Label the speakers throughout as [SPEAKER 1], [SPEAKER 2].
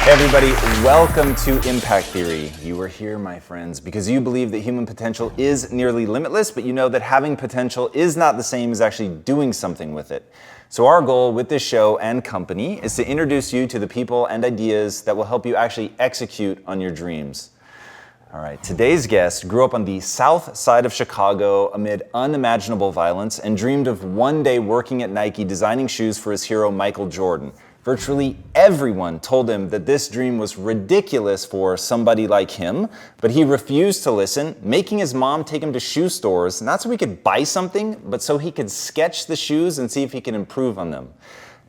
[SPEAKER 1] Hey everybody, welcome to Impact Theory. You are here, my friends, because you believe that human potential is nearly limitless, but you know that having potential is not the same as actually doing something with it. So our goal with this show and company is to introduce you to the people and ideas that will help you actually execute on your dreams. All right, today's guest grew up on the south side of Chicago amid unimaginable violence and dreamed of one day working at Nike designing shoes for his hero Michael Jordan. Virtually everyone told him that this dream was ridiculous for somebody like him, but he refused to listen, making his mom take him to shoe stores, not so he could buy something, but so he could sketch the shoes and see if he could improve on them.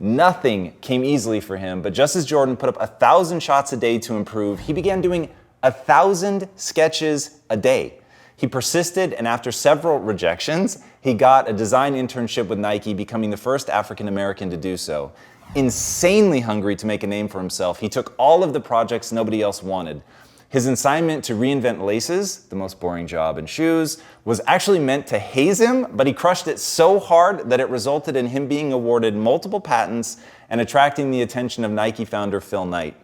[SPEAKER 1] Nothing came easily for him, but just as Jordan put up 1,000 shots a day to improve, he began doing 1,000 sketches a day. He persisted, and after several rejections, he got a design internship with Nike, becoming the first African American to do so. Insanely hungry to make a name for himself, he took all of the projects nobody else wanted. His assignment to reinvent laces, the most boring job in shoes, was actually meant to haze him, but he crushed it so hard that it resulted in him being awarded multiple patents and attracting the attention of Nike founder Phil Knight.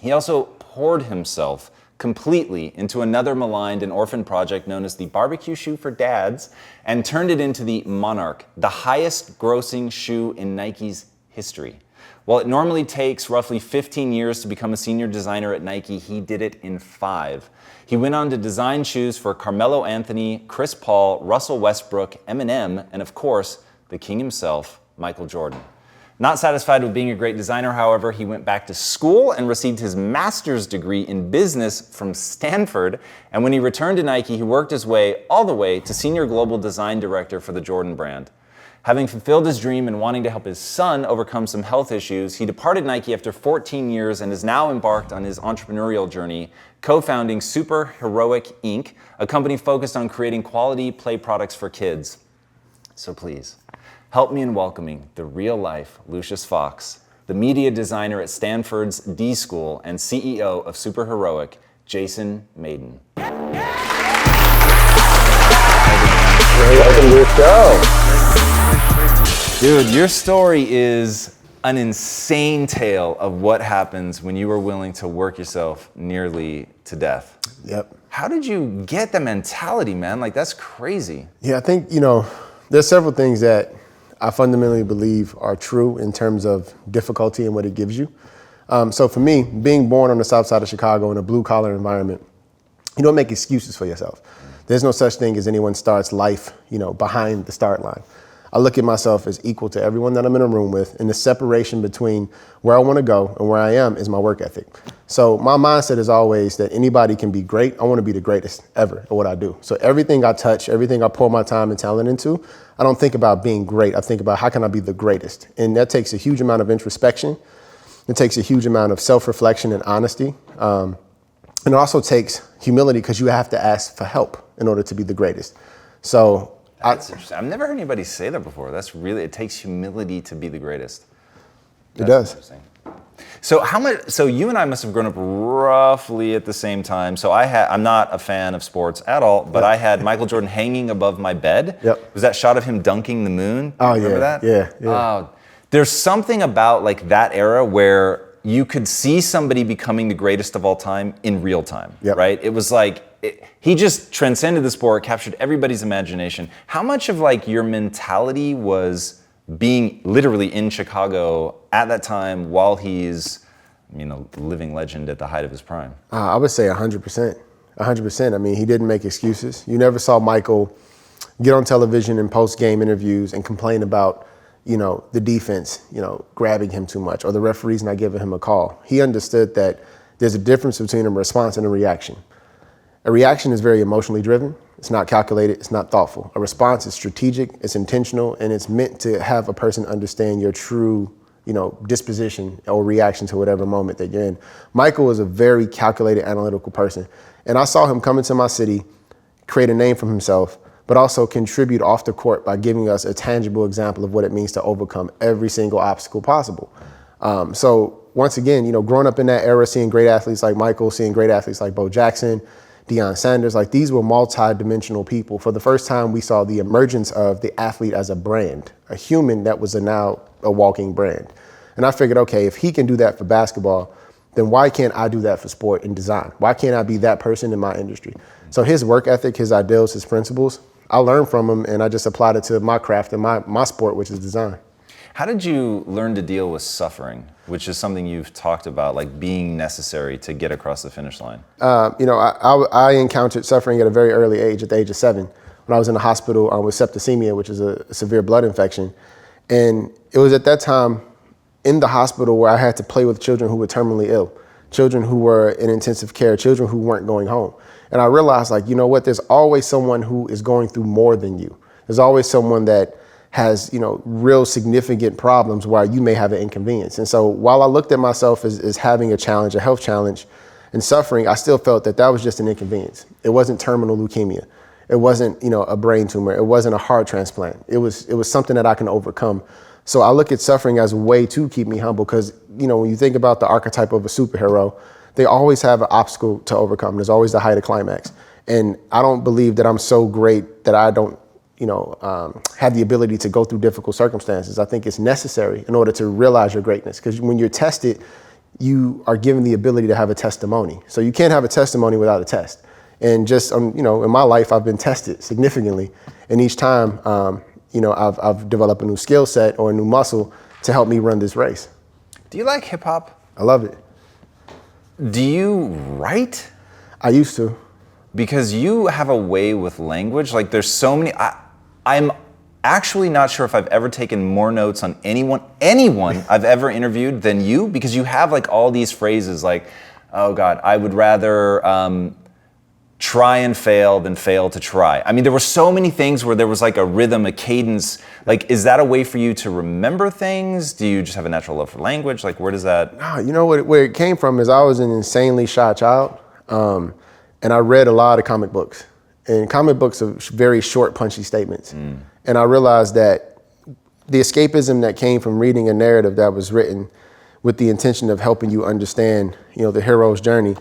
[SPEAKER 1] He also poured himself completely into another maligned and orphaned project known as the barbecue shoe for dads, and turned it into the Monarch, the highest grossing shoe in Nike's history. While it normally takes roughly 15 years to become a senior designer at Nike, he did it in 5. He went on to design shoes for Carmelo Anthony, Chris Paul, Russell Westbrook, Eminem, and of course, the king himself, Michael Jordan. Not satisfied with being a great designer, however, he went back to school and received his master's degree in business from Stanford. And when he returned to Nike, he worked his way all the way to senior global design director for the Jordan brand. Having fulfilled his dream and wanting to help his son overcome some health issues, he departed Nike after 14 years and is now embarked on his entrepreneurial journey, co-founding Super Heroic Inc., a company focused on creating quality play products for kids. So please, help me in welcoming the real-life Lucius Fox, the media designer at Stanford's D School and CEO of Super Heroic, Jason Mayden. Welcome to the show. Dude, your story is an insane tale of what happens when you are willing to work yourself nearly to death.
[SPEAKER 2] Yep.
[SPEAKER 1] How did you get the mentality, man? Like, that's crazy.
[SPEAKER 2] Yeah, I think, there's several things that I fundamentally believe are true in terms of difficulty and what it gives you. So for me, being born on the south side of Chicago in a blue collar environment, you don't make excuses for yourself. There's no such thing as anyone starts life, behind the start line. I look at myself as equal to everyone that I'm in a room with, and the separation between where I want to go and where I am is my work ethic. So my mindset is always that anybody can be great. I want to be the greatest ever at what I do. So everything I touch, everything I pour my time and talent into, I don't think about being great. I think about how can I be the greatest? And that takes a huge amount of introspection. It takes a huge amount of self-reflection and honesty. And it also takes humility, because you have to ask for help in order to be the greatest. So
[SPEAKER 1] That's interesting. I've never heard anybody say that before. It takes humility to be the greatest.
[SPEAKER 2] It does.
[SPEAKER 1] So you and I must have grown up roughly at the same time. So I'm not a fan of sports at all, but I had Michael Jordan hanging above my bed.
[SPEAKER 2] Yep.
[SPEAKER 1] Was that shot of him dunking the moon?
[SPEAKER 2] Oh,
[SPEAKER 1] Remember that?
[SPEAKER 2] Yeah.
[SPEAKER 1] Oh, there's something about like that era where you could see somebody becoming the greatest of all time in real time, right? It was like, he just transcended the sport, captured everybody's imagination. How much of like your mentality was being literally in Chicago at that time while he's, a living legend at the height of his prime?
[SPEAKER 2] I would say 100%. 100%. I mean, he didn't make excuses. You never saw Michael get on television in post-game interviews and complain about, the defense, grabbing him too much, or the referees not giving him a call. He understood that there's a difference between a response and a reaction. A reaction is very emotionally driven. It's not calculated. It's not thoughtful. A response is strategic. It's intentional, and it's meant to have a person understand your true, disposition or reaction to whatever moment that you're in. Michael was a very calculated, analytical person, and I saw him come into my city, create a name for himself, but also contribute off the court by giving us a tangible example of what it means to overcome every single obstacle possible. So once again, growing up in that era, seeing great athletes like Michael, seeing great athletes like Bo Jackson, Deion Sanders, like these were multi-dimensional people. For the first time, we saw the emergence of the athlete as a brand, a human that was now a walking brand. And I figured, okay, if he can do that for basketball, then why can't I do that for sport and design? Why can't I be that person in my industry? So his work ethic, his ideals, his principles, I learned from him, and I just applied it to my craft and my sport, which is design.
[SPEAKER 1] How did you learn to deal with suffering, which is something you've talked about, like being necessary to get across the finish line?
[SPEAKER 2] I encountered suffering at a very early age, at the age of 7, when I was in the hospital with septicemia, which is a severe blood infection. And it was at that time in the hospital where I had to play with children who were terminally ill, children who were in intensive care, children who weren't going home. And I realized, like, you know what, there's always someone who is going through more than you. There's always someone that has, real significant problems while you may have an inconvenience. And so while I looked at myself as having a challenge, a health challenge, and suffering, I still felt that was just an inconvenience. It wasn't terminal leukemia. It wasn't, a brain tumor. It wasn't a heart transplant. It was something that I can overcome. So I look at suffering as a way to keep me humble because, when you think about the archetype of a superhero, they always have an obstacle to overcome. There's always the height of climax. And I don't believe that I'm so great that I don't have the ability to go through difficult circumstances. I think it's necessary in order to realize your greatness. Because when you're tested, you are given the ability to have a testimony. So you can't have a testimony without a test. And just, in my life, I've been tested significantly. And each time, I've developed a new skill set or a new muscle to help me run this race.
[SPEAKER 1] Do you like hip hop?
[SPEAKER 2] I love it.
[SPEAKER 1] Do you write?
[SPEAKER 2] I used to.
[SPEAKER 1] Because you have a way with language. Like there's so many, I'm actually not sure if I've ever taken more notes on anyone I've ever interviewed than you, because you have like all these phrases like, oh God, I would rather try and fail than fail to try. I mean, there were so many things where there was like a rhythm, a cadence. Like, is that a way for you to remember things? Do you just have a natural love for language? Like, where does that?
[SPEAKER 2] No, where it came from is I was an insanely shy child. And I read a lot of comic books. And comic books are very short, punchy statements. And I realized that the escapism that came from reading a narrative that was written with the intention of helping you understand, the hero's journey,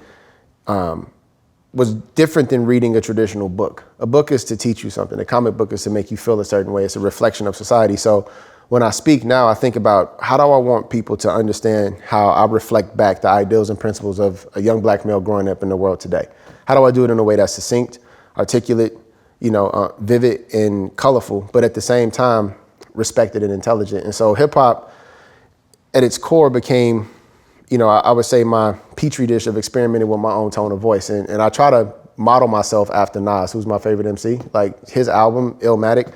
[SPEAKER 2] was different than reading a traditional book. A book is to teach you something. A comic book is to make you feel a certain way. It's a reflection of society. So when I speak now, I think about how do I want people to understand how I reflect back the ideals and principles of a young black male growing up in the world today. How do I do it in a way that's succinct, articulate, vivid and colorful, but at the same time, respected and intelligent. And so hip hop at its core became, I would say my petri dish of experimenting with my own tone of voice. And I try to model myself after Nas, who's my favorite MC. Like his album, Illmatic,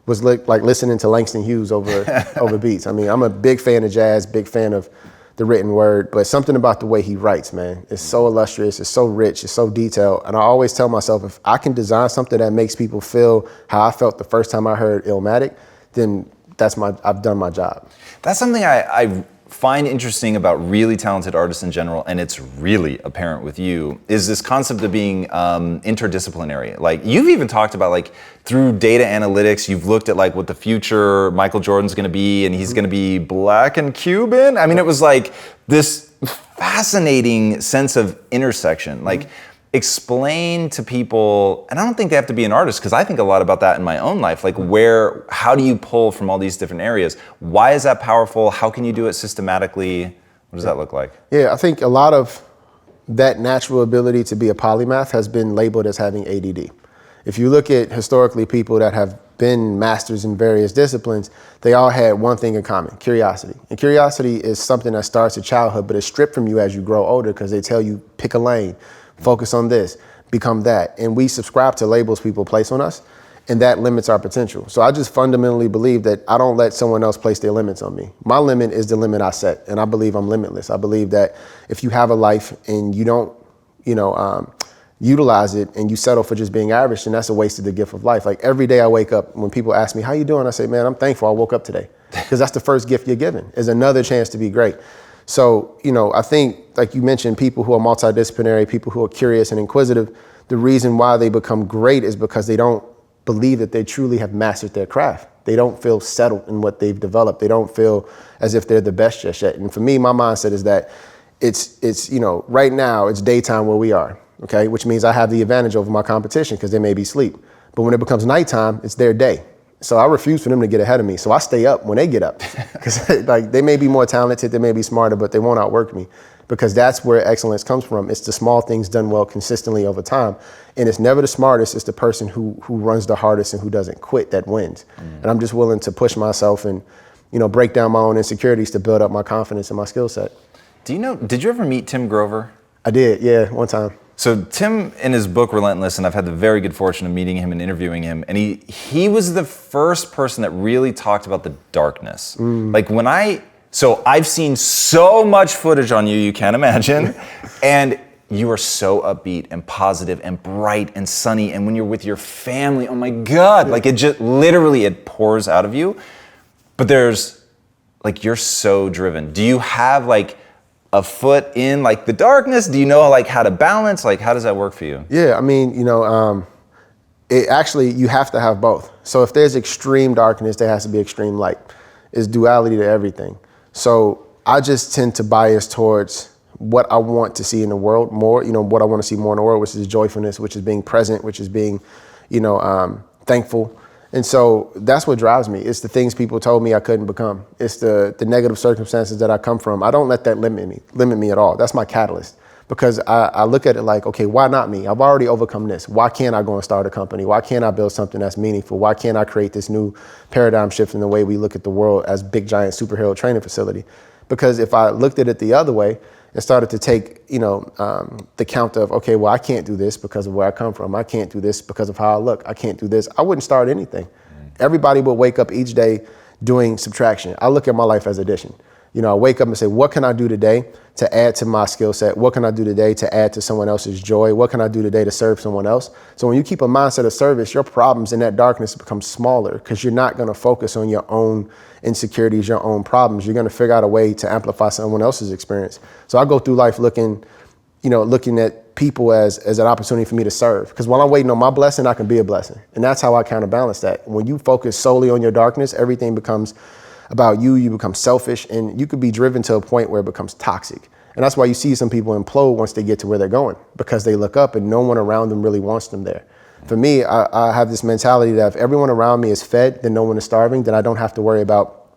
[SPEAKER 2] was like listening to Langston Hughes over beats. I mean, I'm a big fan of jazz, big fan of the written word, but something about the way he writes, man, it's so illustrious, it's so rich, it's so detailed. And I always tell myself, if I can design something that makes people feel how I felt the first time I heard Illmatic, then I've done my job.
[SPEAKER 1] That's something I find interesting about really talented artists in general, and it's really apparent with you, is this concept of being interdisciplinary. Like you've even talked about like through data analytics, you've looked at like what the future Michael Jordan's gonna be, and he's gonna be black and Cuban. I mean, it was like this fascinating sense of intersection. Like explain to people, and I don't think they have to be an artist, because I think a lot about that in my own life, like how do you pull from all these different areas? Why is that powerful? How can you do it systematically? What does that look like? Yeah,
[SPEAKER 2] I think a lot of that natural ability to be a polymath has been labeled as having ADD. If you look at historically people that have been masters in various disciplines, they all had one thing in common, curiosity. And curiosity is something that starts at childhood, but is stripped from you as you grow older because they tell you, pick a lane. Focus on this, become that. And we subscribe to labels people place on us, and that limits our potential. So I just fundamentally believe that I don't let someone else place their limits on me. My limit is the limit I set, and I believe I'm limitless. I believe that if you have a life and you don't, utilize it and you settle for just being average, then that's a waste of the gift of life. Like every day I wake up, when people ask me, how you doing? I say, man, I'm thankful I woke up today, because that's the first gift you're given, is another chance to be great. So, I think, like you mentioned, people who are multidisciplinary, people who are curious and inquisitive, the reason why they become great is because they don't believe that they truly have mastered their craft. They don't feel settled in what they've developed. They don't feel as if they're the best just yet. And for me, my mindset is that it's right now it's daytime where we are, okay? Which means I have the advantage over my competition because they may be asleep. But when it becomes nighttime, it's their day. So I refuse for them to get ahead of me. So I stay up when they get up, because like they may be more talented, they may be smarter, but they won't outwork me, because that's where excellence comes from. It's the small things done well consistently over time. And it's never the smartest, it's the person who runs the hardest and who doesn't quit that wins. And I'm just willing to push myself and, break down my own insecurities to build up my confidence and my skill set.
[SPEAKER 1] Did you ever meet Tim Grover?
[SPEAKER 2] I did, yeah, one time.
[SPEAKER 1] So Tim, in his book Relentless, and I've had the very good fortune of meeting him and interviewing him, and he was the first person that really talked about the darkness. Like so I've seen so much footage on you can't imagine, and you are so upbeat and positive and bright and sunny, and when you're with your family, oh my God, like it just literally it pours out of you. But there's like, you're so driven. Do you have like a foot in like the darkness? Do you know like how to balance? Like, how does that work for you?
[SPEAKER 2] Yeah, I mean, it actually, you have to have both. So if there's extreme darkness, there has to be extreme light. It's duality to everything. So I just tend to bias towards what I want to see in the world more, what I want to see more in the world, which is joyfulness, which is being present, which is being, thankful. And so that's what drives me. It's the things people told me I couldn't become. It's the negative circumstances that I come from. I don't let that limit me at all. That's my catalyst, because I look at it like, okay, why not me? I've already overcome this. Why can't I go and start a company? Why can't I build something that's meaningful? Why can't I create this new paradigm shift in the way we look at the world as big, giant superhero training facility? Because if I looked at it the other way and started to take, the count of, okay, well, I can't do this because of where I come from. I can't do this because of how I look. I can't do this. I wouldn't start anything. Everybody would wake up each day doing subtraction. I look at my life as addition. I wake up and say, what can I do today to add to my skill set? What can I do today to add to someone else's joy? What can I do today to serve someone else? So when you keep a mindset of service, your problems in that darkness become smaller, because you're not going to focus on your own insecurities, your own problems. You're going to figure out a way to amplify someone else's experience. So I go through life looking at people as an opportunity for me to serve. Because while I'm waiting on my blessing, I can be a blessing. And that's how I counterbalance that. When you focus solely on your darkness, everything becomes about you. You become selfish, and you could be driven to a point where it becomes toxic. And that's why you see some people implode once they get to where they're going, because they look up and no one around them really wants them there. For me, I have this mentality that if everyone around me is fed, then no one is starving, then I don't have to worry about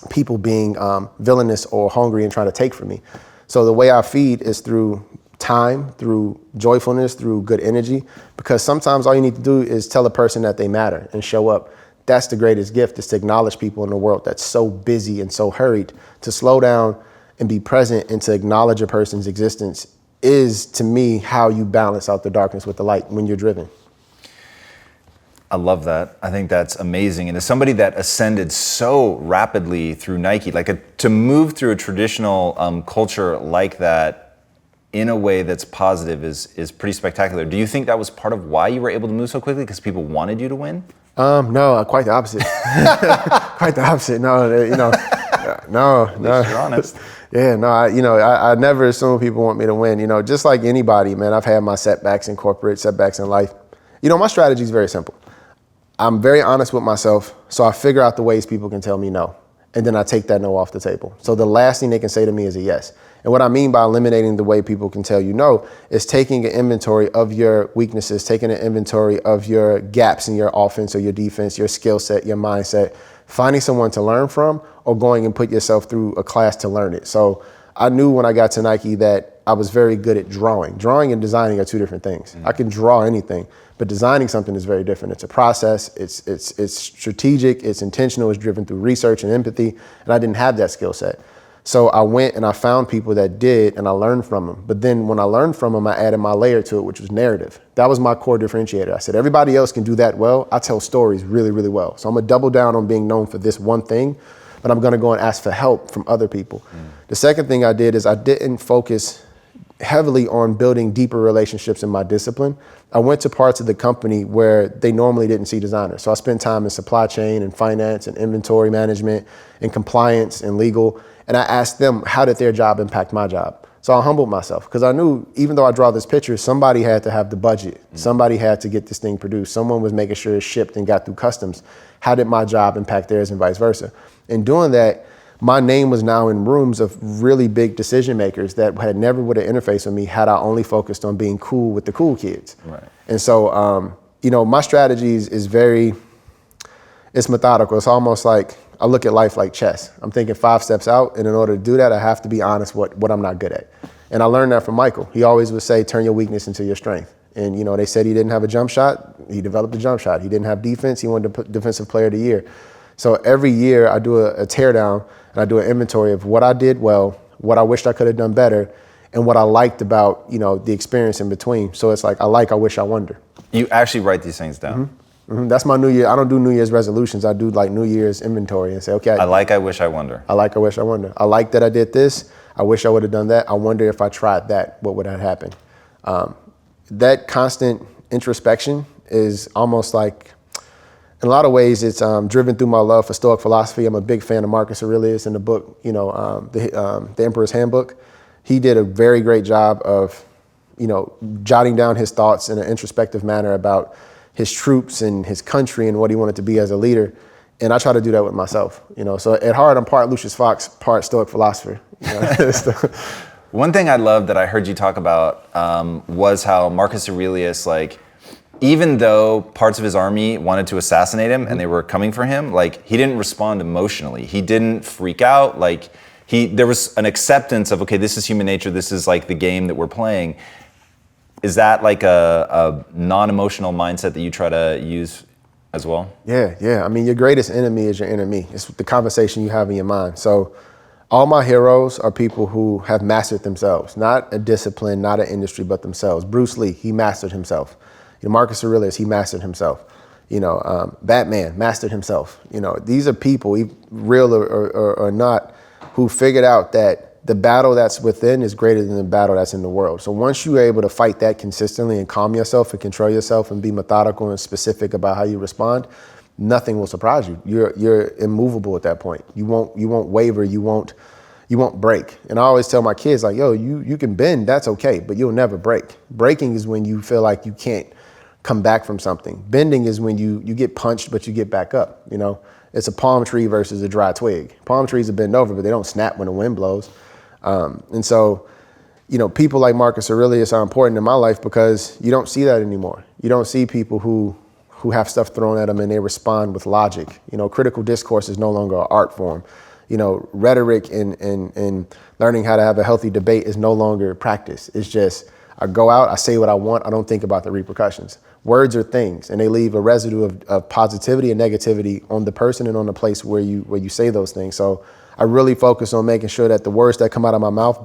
[SPEAKER 2] people being villainous or hungry and trying to take from me. So the way I feed is through time, through joyfulness, through good energy, because sometimes all you need to do is tell a person that they matter and show up. That's the greatest gift, is to acknowledge people in the world that's so busy and so hurried. To slow down and be present and to acknowledge a person's existence is, to me, how you balance out the darkness with the light when you're driven.
[SPEAKER 1] I love that. I think that's amazing. And as somebody that ascended so rapidly through Nike, to move through a traditional culture like that in a way that's positive is pretty spectacular. Do you think that was part of why you were able to move so quickly? Because people wanted you to win?
[SPEAKER 2] No, quite the opposite. Quite the opposite. No.
[SPEAKER 1] At least you're honest.
[SPEAKER 2] Yeah, no, I never assume people want me to win. Just like anybody, man, I've had my setbacks in corporate, setbacks in life. My strategy is very simple. I'm very honest with myself, so I figure out the ways people can tell me no, and then I take that no off the table. So the last thing they can say to me is a yes. And what I mean by eliminating the way people can tell you no is taking an inventory of your weaknesses, taking an inventory of your gaps in your offense or your defense, your skill set, your mindset, finding someone to learn from, or going and put yourself through a class to learn it. So I knew when I got to Nike that I was very good at drawing. Drawing and designing are two different things. I can draw anything, but designing something is very different. It's a process, it's strategic, it's intentional, it's driven through research and empathy, and I didn't have that skill set. So I went and I found people that did, and I learned from them. But then when I learned from them, I added my layer to it, which was narrative. That was my core differentiator. I said, everybody else can do that well. I tell stories really, really well. So I'm gonna double down on being known for this one thing, but I'm gonna go and ask for help from other people. The second thing I did is I didn't focus heavily on building deeper relationships in my discipline. I went to parts of the company where they normally didn't see designers. So I spent time in supply chain and finance and inventory management and compliance and legal. And I asked them, how did their job impact my job? So I humbled myself, because I knew even though I draw this picture, somebody had to have the budget. Somebody had to get this thing produced. Someone was making sure it shipped and got through customs. How did my job impact theirs and vice versa? In doing that, my name was now in rooms of really big decision makers that had never would have interfaced with me had I only focused on being cool with the cool kids. Right. And so, my strategies is very, it's methodical. It's almost like I look at life like chess. I'm thinking 5 steps out, and in order to do that, I have to be honest what I'm not good at. And I learned that from Michael. He always would say, turn your weakness into your strength. And, they said he didn't have a jump shot. He developed a jump shot. He didn't have defense. He wanted to put Defensive Player of the Year. So every year I do a tear down, and I do an inventory of what I did well, what I wished I could have done better, and what I liked about, the experience in between. So it's like, I wish, I wonder.
[SPEAKER 1] You actually write these things down?
[SPEAKER 2] Mm-hmm. That's my New Year. I don't do New Year's resolutions. I do like New Year's inventory and say, okay.
[SPEAKER 1] I wish, I wonder.
[SPEAKER 2] I wish, I wonder. I like that I did this. I wish I would have done that. I wonder if I tried that, what would have happened? That constant introspection is almost like, in a lot of ways, it's driven through my love for Stoic philosophy. I'm a big fan of Marcus Aurelius in the book, the Emperor's Handbook. He did a very great job of, jotting down his thoughts in an introspective manner about his troops and his country and what he wanted to be as a leader. And I try to do that with myself, So at heart, I'm part Lucius Fox, part Stoic philosopher.
[SPEAKER 1] One thing I loved that I heard you talk about was how Marcus Aurelius, even though parts of his army wanted to assassinate him and they were coming for him, he didn't respond emotionally. He didn't freak out. There was an acceptance of, okay, this is human nature. This is the game that we're playing. Is that a non-emotional mindset that you try to use as well?
[SPEAKER 2] Yeah. I mean, your greatest enemy is your enemy. It's the conversation you have in your mind. So all my heroes are people who have mastered themselves, not a discipline, not an industry, but themselves. Bruce Lee, he mastered himself. Marcus Aurelius, he mastered himself. Batman mastered himself. These are people, real or not, who figured out that the battle that's within is greater than the battle that's in the world. So once you're able to fight that consistently and calm yourself and control yourself and be methodical and specific about how you respond, nothing will surprise you. You're immovable at that point. You won't waver. You won't break. And I always tell my kids, you can bend, that's okay, but you'll never break. Breaking is when you feel like you can't come back from something. Bending is when you get punched, but you get back up. It's a palm tree versus a dry twig. Palm trees are bend over, but they don't snap when the wind blows. And so, people like Marcus Aurelius are important in my life because you don't see that anymore. You don't see people who have stuff thrown at them and they respond with logic. Critical discourse is no longer an art form. Rhetoric and learning how to have a healthy debate is no longer practice. It's just, I go out, I say what I want, I don't think about the repercussions. Words are things, and they leave a residue of positivity and negativity on the person and on the place where you say those things. So I really focus on making sure that the words that come out of my mouth,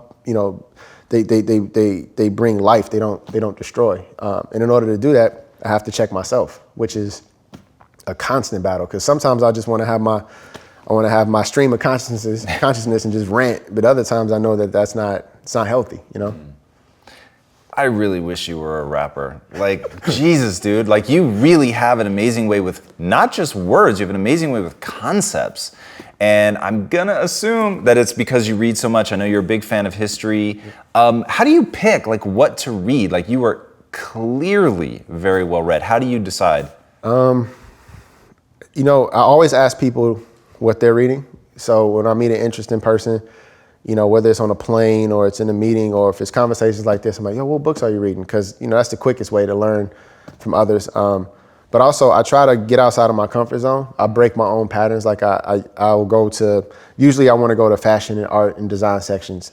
[SPEAKER 2] they bring life. They don't destroy. And in order to do that, I have to check myself, which is a constant battle. Because sometimes I just want to have my stream of consciousness and just rant. But other times I know that it's not healthy.
[SPEAKER 1] I really wish you were a rapper. Jesus, dude. You really have an amazing way with not just words, you have an amazing way with concepts. And I'm gonna assume that it's because you read so much. I know you're a big fan of history. How do you pick what to read? You are clearly very well read. How do you decide?
[SPEAKER 2] I always ask people what they're reading. So when I meet an interesting person, whether it's on a plane or it's in a meeting or if it's conversations like this, I'm like, yo, what books are you reading? Because, that's the quickest way to learn from others. But also I try to get outside of my comfort zone. I break my own patterns. I'll go to, usually I want to go to fashion and art and design sections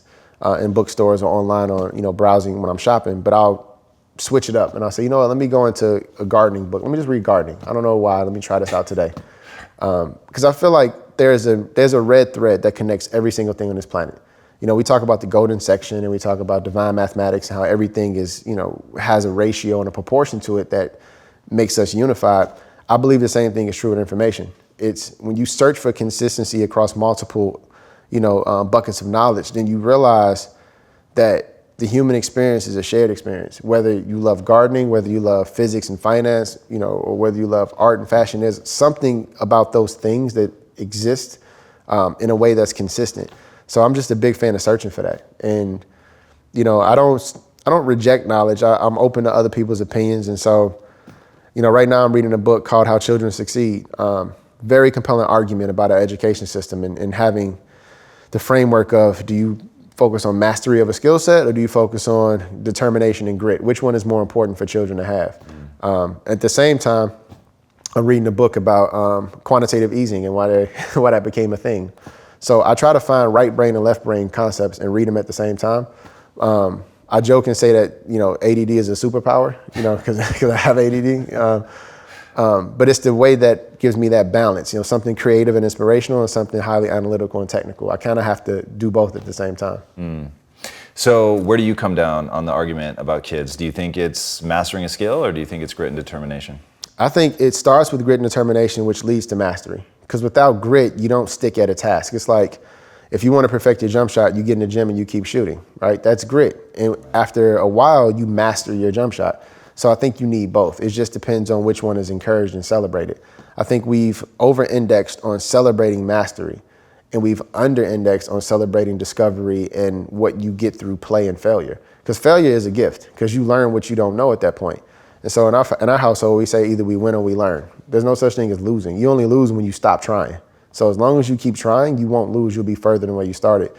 [SPEAKER 2] in bookstores or online or, browsing when I'm shopping, but I'll switch it up and I'll say, let me go into a gardening book. Let me just read gardening. I don't know why. Let me try this out today. Because I feel like there's a red thread that connects every single thing on this planet. We talk about the golden section and we talk about divine mathematics and how everything is, has a ratio and a proportion to it that makes us unified. I believe the same thing is true with information. It's when you search for consistency across multiple, buckets of knowledge, then you realize that the human experience is a shared experience. Whether you love gardening, whether you love physics and finance, or whether you love art and fashion, there's something about those things that exist in a way that's consistent. So I'm just a big fan of searching for that. And, I don't reject knowledge. I'm open to other people's opinions. And so, right now I'm reading a book called How Children Succeed. Very compelling argument about our education system and having the framework of, do you focus on mastery of a skill set or do you focus on determination and grit? Which one is more important for children to have? At the same time, I'm reading a book about quantitative easing and why that became a thing. So I try to find right brain and left brain concepts and read them at the same time. I joke and say that, ADD is a superpower, because I have ADD. But it's the way that gives me that balance, something creative and inspirational and something highly analytical and technical. I kind of have to do both at the same time.
[SPEAKER 1] So where do you come down on the argument about kids? Do you think it's mastering a skill, or do you think it's grit and determination?
[SPEAKER 2] I think it starts with grit and determination, which leads to mastery. Because without grit, you don't stick at a task. It's like if you want to perfect your jump shot, you get in the gym and you keep shooting, right? That's grit. And after a while, you master your jump shot. So I think you need both. It just depends on which one is encouraged and celebrated. I think we've over-indexed on celebrating mastery, and we've under-indexed on celebrating discovery and what you get through play and failure. Because failure is a gift, because you learn what you don't know at that point. And so in our household, we say either we win or we learn. There's no such thing as losing. You only lose when you stop trying. So as long as you keep trying, you won't lose. You'll be further than where you started.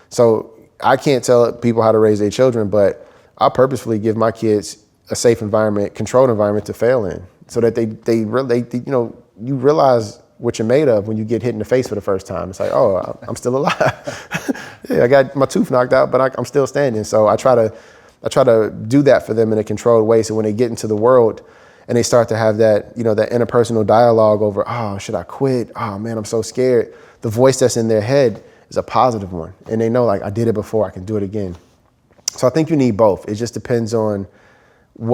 [SPEAKER 2] So I can't tell people how to raise their children, but I purposefully give my kids a safe environment, controlled environment to fail in, so that they you realize what you're made of when you get hit in the face for the first time. It's like, oh, I'm still alive. Yeah, I got my tooth knocked out, but I'm still standing. So I try to do that for them in a controlled way. So when they get into the world and they start to have that, that interpersonal dialogue over, oh, should I quit? Oh man, I'm so scared. The voice that's in their head is a positive one. And they know, like, I did it before, I can do it again. So I think you need both. It just depends on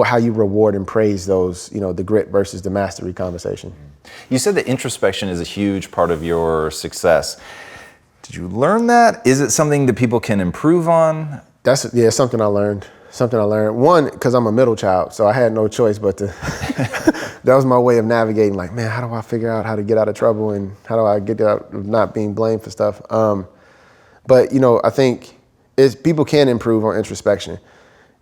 [SPEAKER 2] how you reward and praise those, the grit versus the mastery conversation.
[SPEAKER 1] You said that introspection is a huge part of your success. Did you learn that? Is it something that people can improve on?
[SPEAKER 2] It's something I learned. One, because I'm a middle child, so I had no choice but to, that was my way of navigating, like, man, how do I figure out how to get out of trouble and how do I get out of not being blamed for stuff? But, I think people can improve on introspection.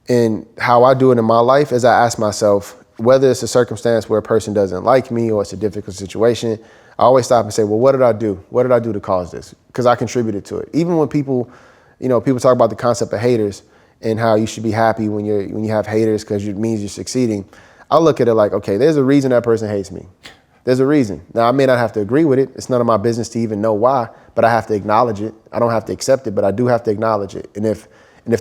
[SPEAKER 2] And how I do it in my life is I ask myself, whether it's a circumstance where a person doesn't like me or it's a difficult situation, I always stop and say, well, what did I do? What did I do to cause this? Because I contributed to it. Even when people talk about the concept of haters and how you should be happy when you have haters because it means you're succeeding. I look at it like, okay, there's a reason that person hates me. There's a reason. Now, I may not have to agree with it. It's none of my business to even know why, but I have to acknowledge it. I don't have to accept it, but I do have to acknowledge it. And if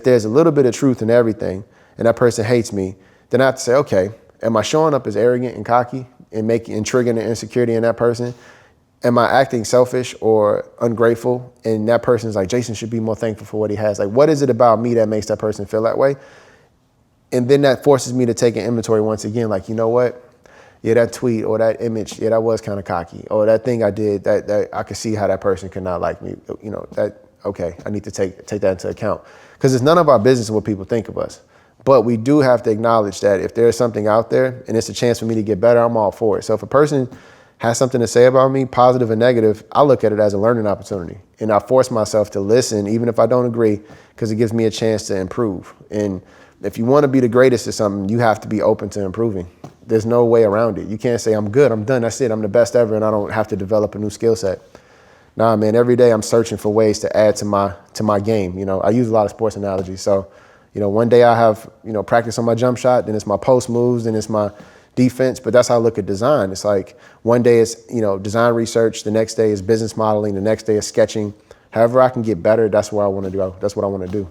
[SPEAKER 2] there's a little bit of truth in everything and that person hates me, then I have to say, okay, am I showing up as arrogant and cocky and triggering the insecurity in that person? Am I acting selfish or ungrateful? And that person's like, Jason should be more thankful for what he has. Like, what is it about me that makes that person feel that way? And then that forces me to take an inventory once again, like, you know what? Yeah, that tweet or that image, yeah, that was kind of cocky. Or that thing I did, that I could see how that person could not like me. Okay, I need to take that into account. Because it's none of our business what people think of us. But we do have to acknowledge that if there's something out there and it's a chance for me to get better, I'm all for it. So if a person has something to say about me, positive or negative, I look at it as a learning opportunity. And I force myself to listen, even if I don't agree, because it gives me a chance to improve. And if you want to be the greatest at something, you have to be open to improving. There's no way around it. You can't say, I'm good, I'm done, that's it, I'm the best ever, and I don't have to develop a new skill set. Nah, man, every day I'm searching for ways to add to my game. I use a lot of sports analogies. So, one day I have, practice on my jump shot, then it's my post moves, then it's my defense, but that's how I look at design. It's like one day it's, design research, the next day is business modeling, the next day is sketching. However I can get better, that's what I want to do. That's what I want to do.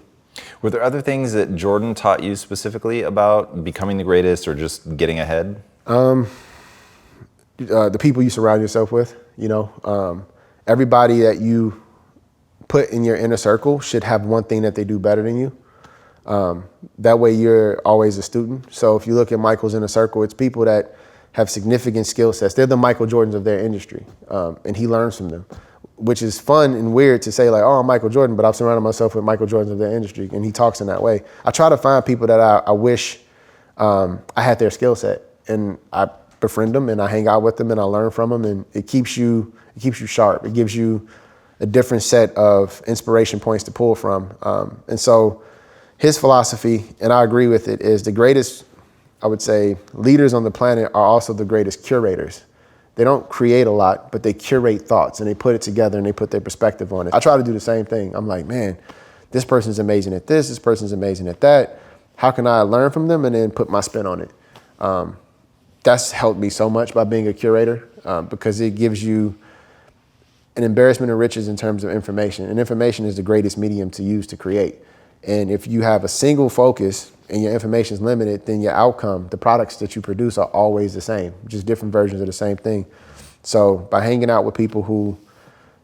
[SPEAKER 1] Were there other things that Jordan taught you specifically about becoming the greatest or just getting ahead?
[SPEAKER 2] The people you surround yourself with, everybody that you put in your inner circle should have one thing that they do better than you. That way you're always a student. So if you look at Michael's inner circle, it's people that have significant skill sets. They're the Michael Jordans of their industry, and he learns from them, which is fun and weird to say like, oh, I'm Michael Jordan, but I've surrounded myself with Michael Jordans of their industry, and he talks in that way. I try to find people that I wish I had their skill set, and I befriend them, and I hang out with them, and I learn from them, and it keeps you sharp. It gives you a different set of inspiration points to pull from, and so his philosophy, and I agree with it, is the greatest, I would say, leaders on the planet are also the greatest curators. They don't create a lot, but they curate thoughts and they put it together and they put their perspective on it. I try to do the same thing. I'm like, man, this person's amazing at this person's amazing at that. How can I learn from them and then put my spin on it? that's helped me so much by being a curator, because it gives you an embarrassment of riches in terms of information. And information is the greatest medium to use to create. And if you have a single focus and your information is limited, then your outcome, the products that you produce are always the same, just different versions of the same thing. So by hanging out with people who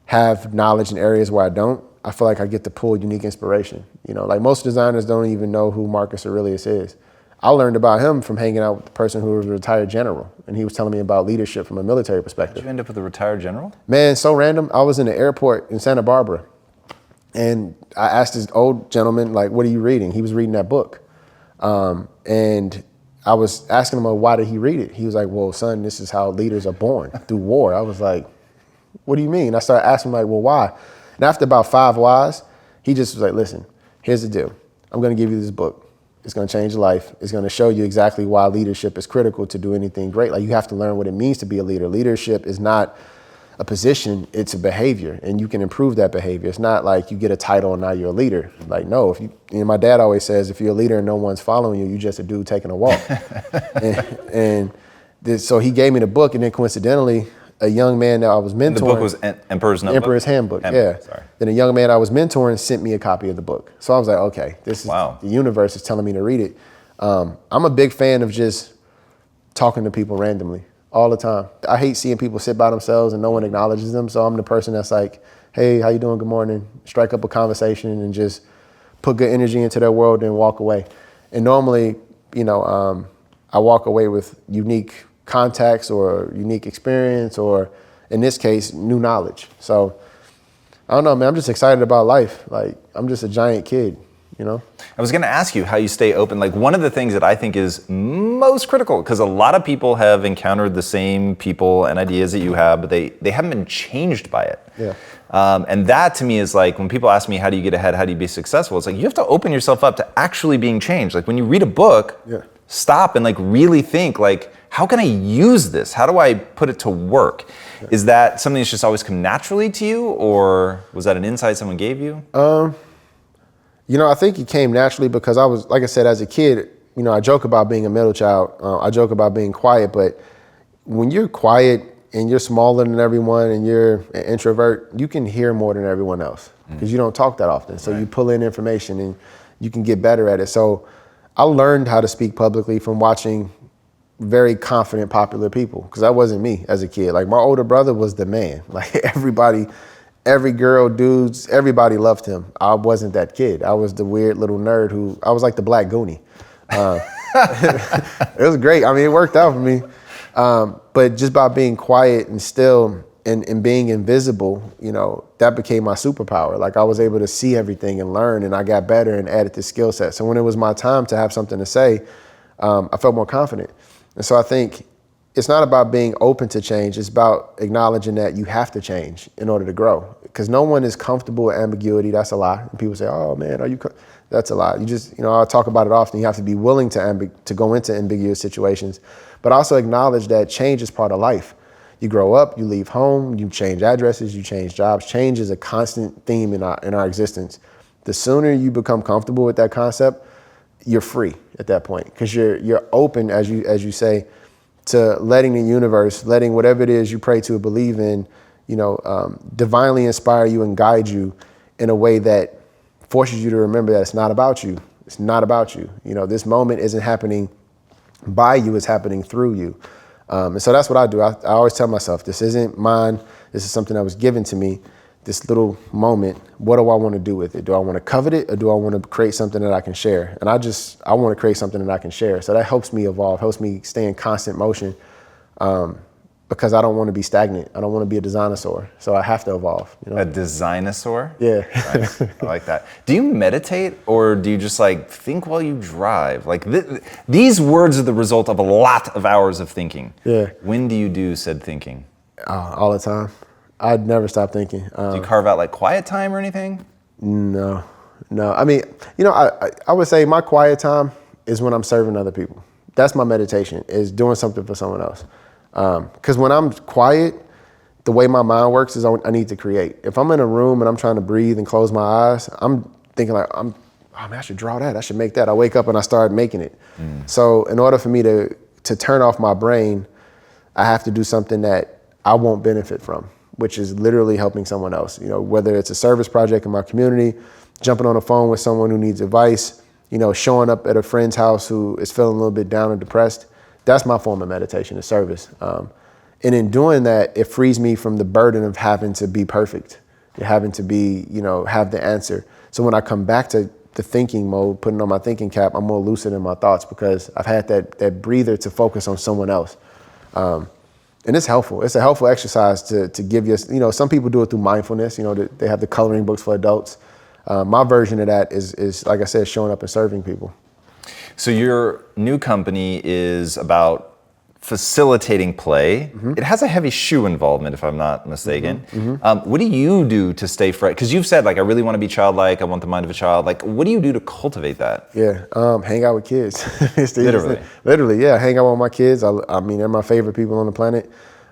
[SPEAKER 2] have knowledge in areas where I don't, I feel like I get to pull unique inspiration. You know, like most designers don't even know who Marcus Aurelius is. I learned about him from hanging out with the person who was a retired general, and he was telling me about leadership from a military perspective.
[SPEAKER 1] Did you end up with a retired general?
[SPEAKER 2] Man, so random. I was in the airport in Santa Barbara, and I asked this old gentleman, like, what are you reading? He was reading that book. And I was asking him, well, why did he read it? He was like, well, son, this is how leaders are born, through war. I was like, what do you mean? I started asking him, like, well, why? And after about 5 whys, he just was like, listen, here's the deal. I'm going to give you this book. It's going to change your life. It's going to show you exactly why leadership is critical to do anything great. Like, you have to learn what it means to be a leader. Leadership is not a position, it's a behavior, and you can improve that behavior. It's not like you get a title and now you're a leader. Like, no, if you know, my dad always says, if you're a leader and no one's following you, you're just a dude taking a walk. So he gave me the book, and then coincidentally, a young man that I was mentoring.
[SPEAKER 1] The book was Emperor's Notebook?
[SPEAKER 2] Emperor's Handbook, yeah.
[SPEAKER 1] Sorry.
[SPEAKER 2] Then a young man I was mentoring sent me a copy of the book. So I was like, okay, this is,
[SPEAKER 1] wow.
[SPEAKER 2] The universe is telling me to read it. I'm a big fan of just talking to people randomly all the time. I hate seeing people sit by themselves and no one acknowledges them. So I'm the person that's like, hey, how you doing? Good morning. Strike up a conversation and just put good energy into their world and walk away. And normally, you know, I walk away with unique contacts or unique experience, or in this case, new knowledge. So I don't know, man, I'm just excited about life. Like, I'm just a giant kid, you know?
[SPEAKER 1] I was gonna ask you how you stay open. Like, one of the things that I think is most critical, because a lot of people have encountered the same people and ideas that you have, but they haven't been changed by it.
[SPEAKER 2] Yeah.
[SPEAKER 1] And that to me is like, when people ask me, how do you get ahead? How do you be successful? It's like, you have to open yourself up to actually being changed. Like, when you read a book, stop and like really think, like, how can I use this? How do I put it to work? Yeah. Is that something that's just always come naturally to you, or was that an insight someone gave you?
[SPEAKER 2] You know, I think it came naturally because I was, like I said, as a kid, you know, I joke about being a middle child. I joke about being quiet, but when you're quiet and you're smaller than everyone and you're an introvert, you can hear more than everyone else because you don't talk that often. So you pull in information and you can get better at it. So I learned how to speak publicly from watching very confident, popular people, because that wasn't me as a kid. Like, my older brother was the man. Like, everybody, every girl, dudes, everybody loved him. I wasn't that kid. I was the weird little nerd I was like the Black Goonie. It was great. I mean, it worked out for me. But just by being quiet and still and being invisible, you know, that became my superpower. Like, I was able to see everything and learn, and I got better and added this skill set. So when it was my time to have something to say, I felt more confident. And so I think it's not about being open to change. It's about acknowledging that you have to change in order to grow. Because no one is comfortable with ambiguity. That's a lie. And people say, oh man, that's a lie. You just, you know, I talk about it often. You have to be willing to go into ambiguous situations, but also acknowledge that change is part of life. You grow up, you leave home, you change addresses, you change jobs. Change is a constant theme in our existence. The sooner you become comfortable with that concept, you're free at that point, because you're open, as you say, to letting the universe, letting whatever it is you pray to or believe in, you know, divinely inspire you and guide you in a way that forces you to remember that it's not about you. It's not about you. You know, this moment isn't happening by you, it's happening through you. And so that's what I do. I always tell myself, this isn't mine. This is something that was given to me. This little moment, what do I want to do with it? Do I want to covet it, or do I want to create something that I can share? And I want to create something that I can share. So that helps me evolve, helps me stay in constant motion, because I don't want to be stagnant. I don't want to be a dinosaur. So I have to evolve. You know?
[SPEAKER 1] A dinosaur?
[SPEAKER 2] Yeah.
[SPEAKER 1] Nice. I like that. Do you meditate, or do you just like think while you drive? Like these words are the result of a lot of hours of thinking.
[SPEAKER 2] Yeah.
[SPEAKER 1] When do you do said thinking?
[SPEAKER 2] All the time. I'd never stop thinking.
[SPEAKER 1] Do you carve out like quiet time or anything?
[SPEAKER 2] No. I mean, you know, I would say my quiet time is when I'm serving other people. That's my meditation, is doing something for someone else. Because when I'm quiet, the way my mind works is I need to create. If I'm in a room and I'm trying to breathe and close my eyes, I'm thinking like, I should draw that. I should make that. I wake up and I start making it. So in order for me to to turn off my brain, I have to do something that I won't benefit from, which is literally helping someone else. You know, whether it's a service project in my community, jumping on the phone with someone who needs advice, you know, showing up at a friend's house who is feeling a little bit down or depressed. That's my form of meditation, is service. And in doing that, it frees me from the burden of having to be perfect, having to be, you know, have the answer. So when I come back to the thinking mode, putting on my thinking cap, I'm more lucid in my thoughts because I've had that breather to focus on someone else. And it's helpful. It's a helpful exercise to give you, you know, some people do it through mindfulness. You know, they have the coloring books for adults. My version of that is, like I said, showing up and serving people.
[SPEAKER 1] So your new company is about facilitating play. Mm-hmm. It has a heavy shoe involvement, if I'm not mistaken. Mm-hmm. What do you do to stay fresh? Because you've said, like, I really want to be childlike. I want the mind of a child. Like, what do you do to cultivate that?
[SPEAKER 2] Yeah, hang out with kids.
[SPEAKER 1] Literally,
[SPEAKER 2] yeah. Hang out with my kids. I mean, they're my favorite people on the planet.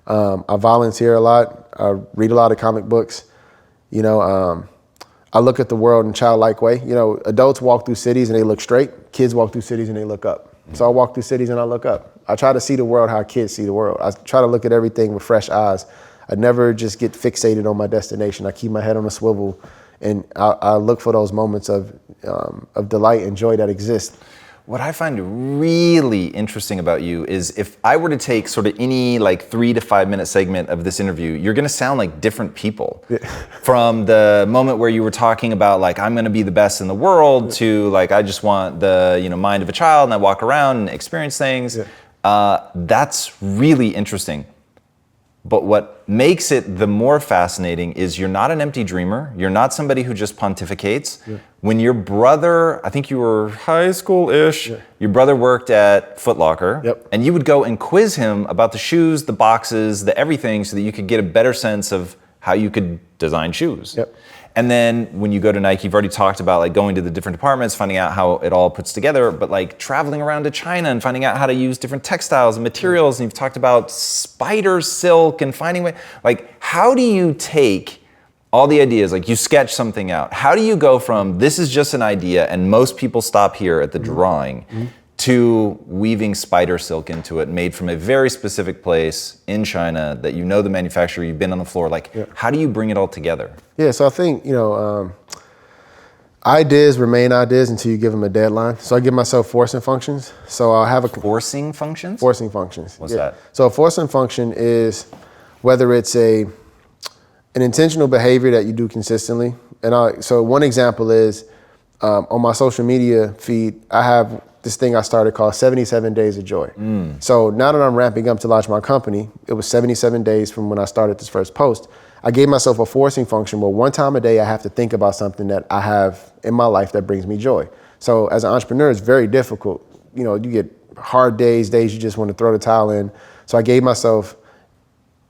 [SPEAKER 2] I volunteer a lot. I read a lot of comic books. You know, I look at the world in a childlike way. You know, adults walk through cities and they look straight. Kids walk through cities and they look up. So I walk through cities and I look up. I try to see the world how kids see the world. I try to look at everything with fresh eyes. I never just get fixated on my destination. I keep my head on a swivel, and I look for those moments of delight and joy that exist.
[SPEAKER 1] What I find really interesting about you is if I were to take sort of any like 3 to 5 minute segment of this interview, you're going to sound like different people. Yeah. From the moment where you were talking about like, I'm going to be the best in the world, to like, I just want the, you know, mind of a child and I walk around and experience things. Yeah. That's really interesting. But what makes it the more fascinating is you're not an empty dreamer. You're not somebody who just pontificates. Yeah. When your brother, I think you were high school-ish, yeah. Your brother worked at Foot Locker, yep. And you would go and quiz him about the shoes, the boxes, the everything, so that you could get a better sense of how you could design shoes. Yep. And then when you go to Nike, you've already talked about like going to the different departments, finding out how it all puts together, but like traveling around to China and finding out how to use different textiles and materials. And you've talked about spider silk and finding way, like, how do you take all the ideas, like you sketch something out, how do you go from this is just an idea and most people stop here at the drawing, mm-hmm. to weaving spider silk into it, made from a very specific place in China that you know the manufacturer, you've been on the floor, like, yeah. How do you bring it all together?
[SPEAKER 2] Yeah, so I think, you know, ideas remain ideas until you give them a deadline. So I give myself forcing functions. So I'll have a...
[SPEAKER 1] Forcing functions?
[SPEAKER 2] Forcing functions.
[SPEAKER 1] What's that?
[SPEAKER 2] So a forcing function is whether it's an intentional behavior that you do consistently. And so one example is on my social media feed, I have this thing I started called 77 Days of Joy. So now that I'm ramping up to launch my company, it was 77 days from when I started this first post. I gave myself a forcing function where one time a day I have to think about something that I have in my life that brings me joy. So as an entrepreneur, it's very difficult. You know, you get hard days you just want to throw the towel in. So I gave myself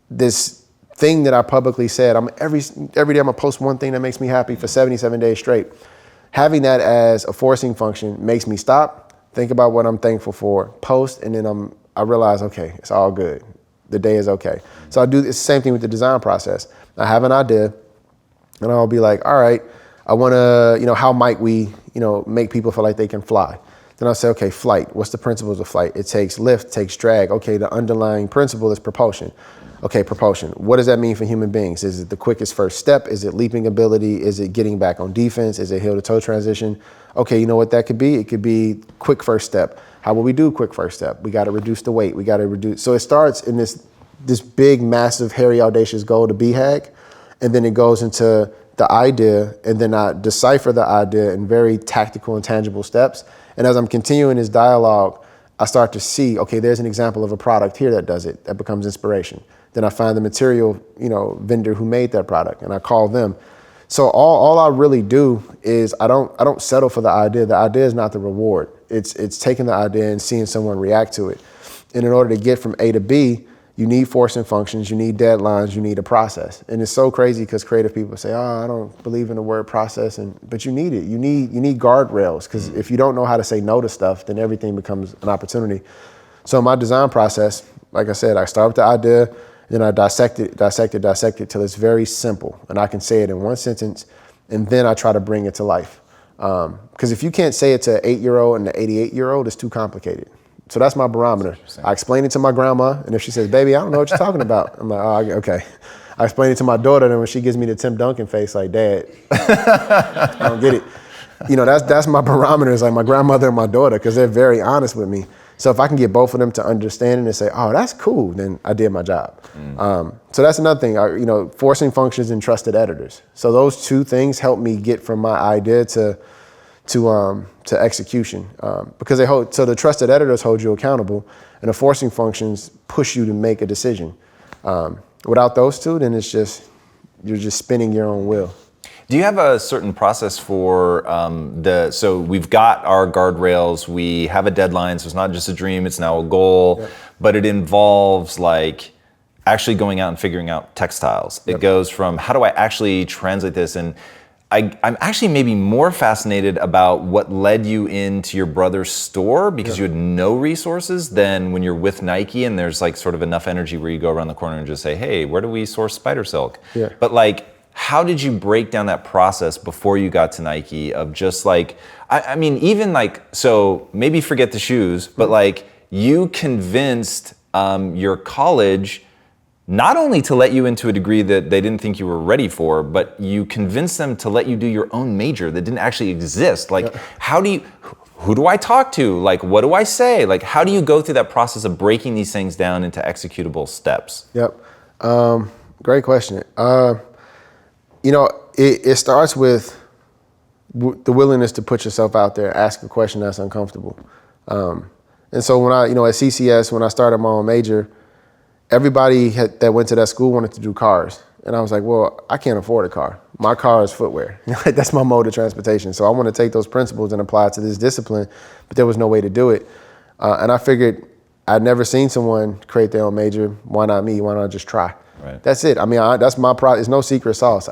[SPEAKER 2] this thing that I publicly said, every day I'm gonna post one thing that makes me happy for 77 days straight. Having that as a forcing function makes me stop, think about what I'm thankful for, post, and then I realize, okay, it's all good. The day is okay. So it's the same thing with the design process. I have an idea, and I'll be like, all right, I wanna, you know, how might we, you know, make people feel like they can fly? Then I'll say, okay, flight. What's the principles of flight? It takes lift, takes drag. Okay, the underlying principle is propulsion. Okay, propulsion. What does that mean for human beings? Is it the quickest first step? Is it leaping ability? Is it getting back on defense? Is it heel to toe transition? Okay, you know what that could be? It could be quick first step. How will we do quick first step? We got to reduce the weight. We got to reduce. So it starts in this big, massive, hairy, audacious goal to BHAG, and then it goes into the idea, and then I decipher the idea in very tactical and tangible steps. And as I'm continuing this dialogue, I start to see, okay, there's an example of a product here that does it. That becomes inspiration. Then I find the material, you know, vendor who made that product, and I call them. So all I really do is I don't settle for the idea. The idea is not the reward. It's taking the idea and seeing someone react to it. And in order to get from A to B, you need forcing functions, you need deadlines, you need a process. And it's so crazy because creative people say, oh, I don't believe in the word process, but you need it. You need guardrails, because if you don't know how to say no to stuff, then everything becomes an opportunity. So my design process, like I said, I start with the idea, then I dissect it till it's very simple. And I can say it in one sentence, and then I try to bring it to life. Because if you can't say it to an 8-year-old and an 88-year-old, it's too complicated. So that's my barometer. I explain it to my grandma, and if she says, baby, I don't know what you're talking about, I'm like, oh, okay. I explain it to my daughter, and when she gives me the Tim Duncan face, like, Dad, I don't get it. You know, that's my barometer, is like my grandmother and my daughter, because they're very honest with me. So if I can get both of them to understand it and say, oh, that's cool, then I did my job. So that's another thing, you know, forcing functions and trusted editors. So those two things help me get from my idea to execution, because so the trusted editors hold you accountable, and the forcing functions push you to make a decision. Without those two, then you're just spinning your own wheel.
[SPEAKER 1] Do you have a certain process for so we've got our guardrails, we have a deadline, so it's not just a dream, it's now a goal, yep. But it involves like actually going out and figuring out textiles. Yep. It goes from how do I actually translate this, and I'm actually maybe more fascinated about what led you into your brother's store, because you had no resources, than when you're with Nike and there's like sort of enough energy where you go around the corner and just say, hey, where do we source spider silk? Yeah. But like, how did you break down that process before you got to Nike of just like, I mean, even like, so maybe forget the shoes, but like you convinced your college not only to let you into a degree that they didn't think you were ready for, but you convinced them to let you do your own major that didn't actually exist. Like, who do I talk to? Like, what do I say? Like, how do you go through that process of breaking these things down into executable steps?
[SPEAKER 2] Yep. Great question. You know, it starts with the willingness to put yourself out there, ask a question that's uncomfortable. And so when at CCS, when I started my own major, everybody that went to that school wanted to do cars. And I was like, well, I can't afford a car. My car is footwear. That's my mode of transportation. So I want to take those principles and apply it to this discipline, but there was no way to do it. And I figured I'd never seen someone create their own major. Why not me? Why not just try? Right. That's it. I mean, that's my product. It's no secret sauce.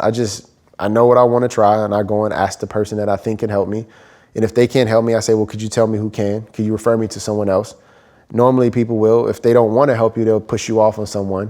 [SPEAKER 2] I know what I want to try, and I go and ask the person that I think can help me. And if they can't help me, I say, well, could you tell me who can? Could you refer me to someone else? Normally people will. If they don't want to help you, they'll push you off on someone,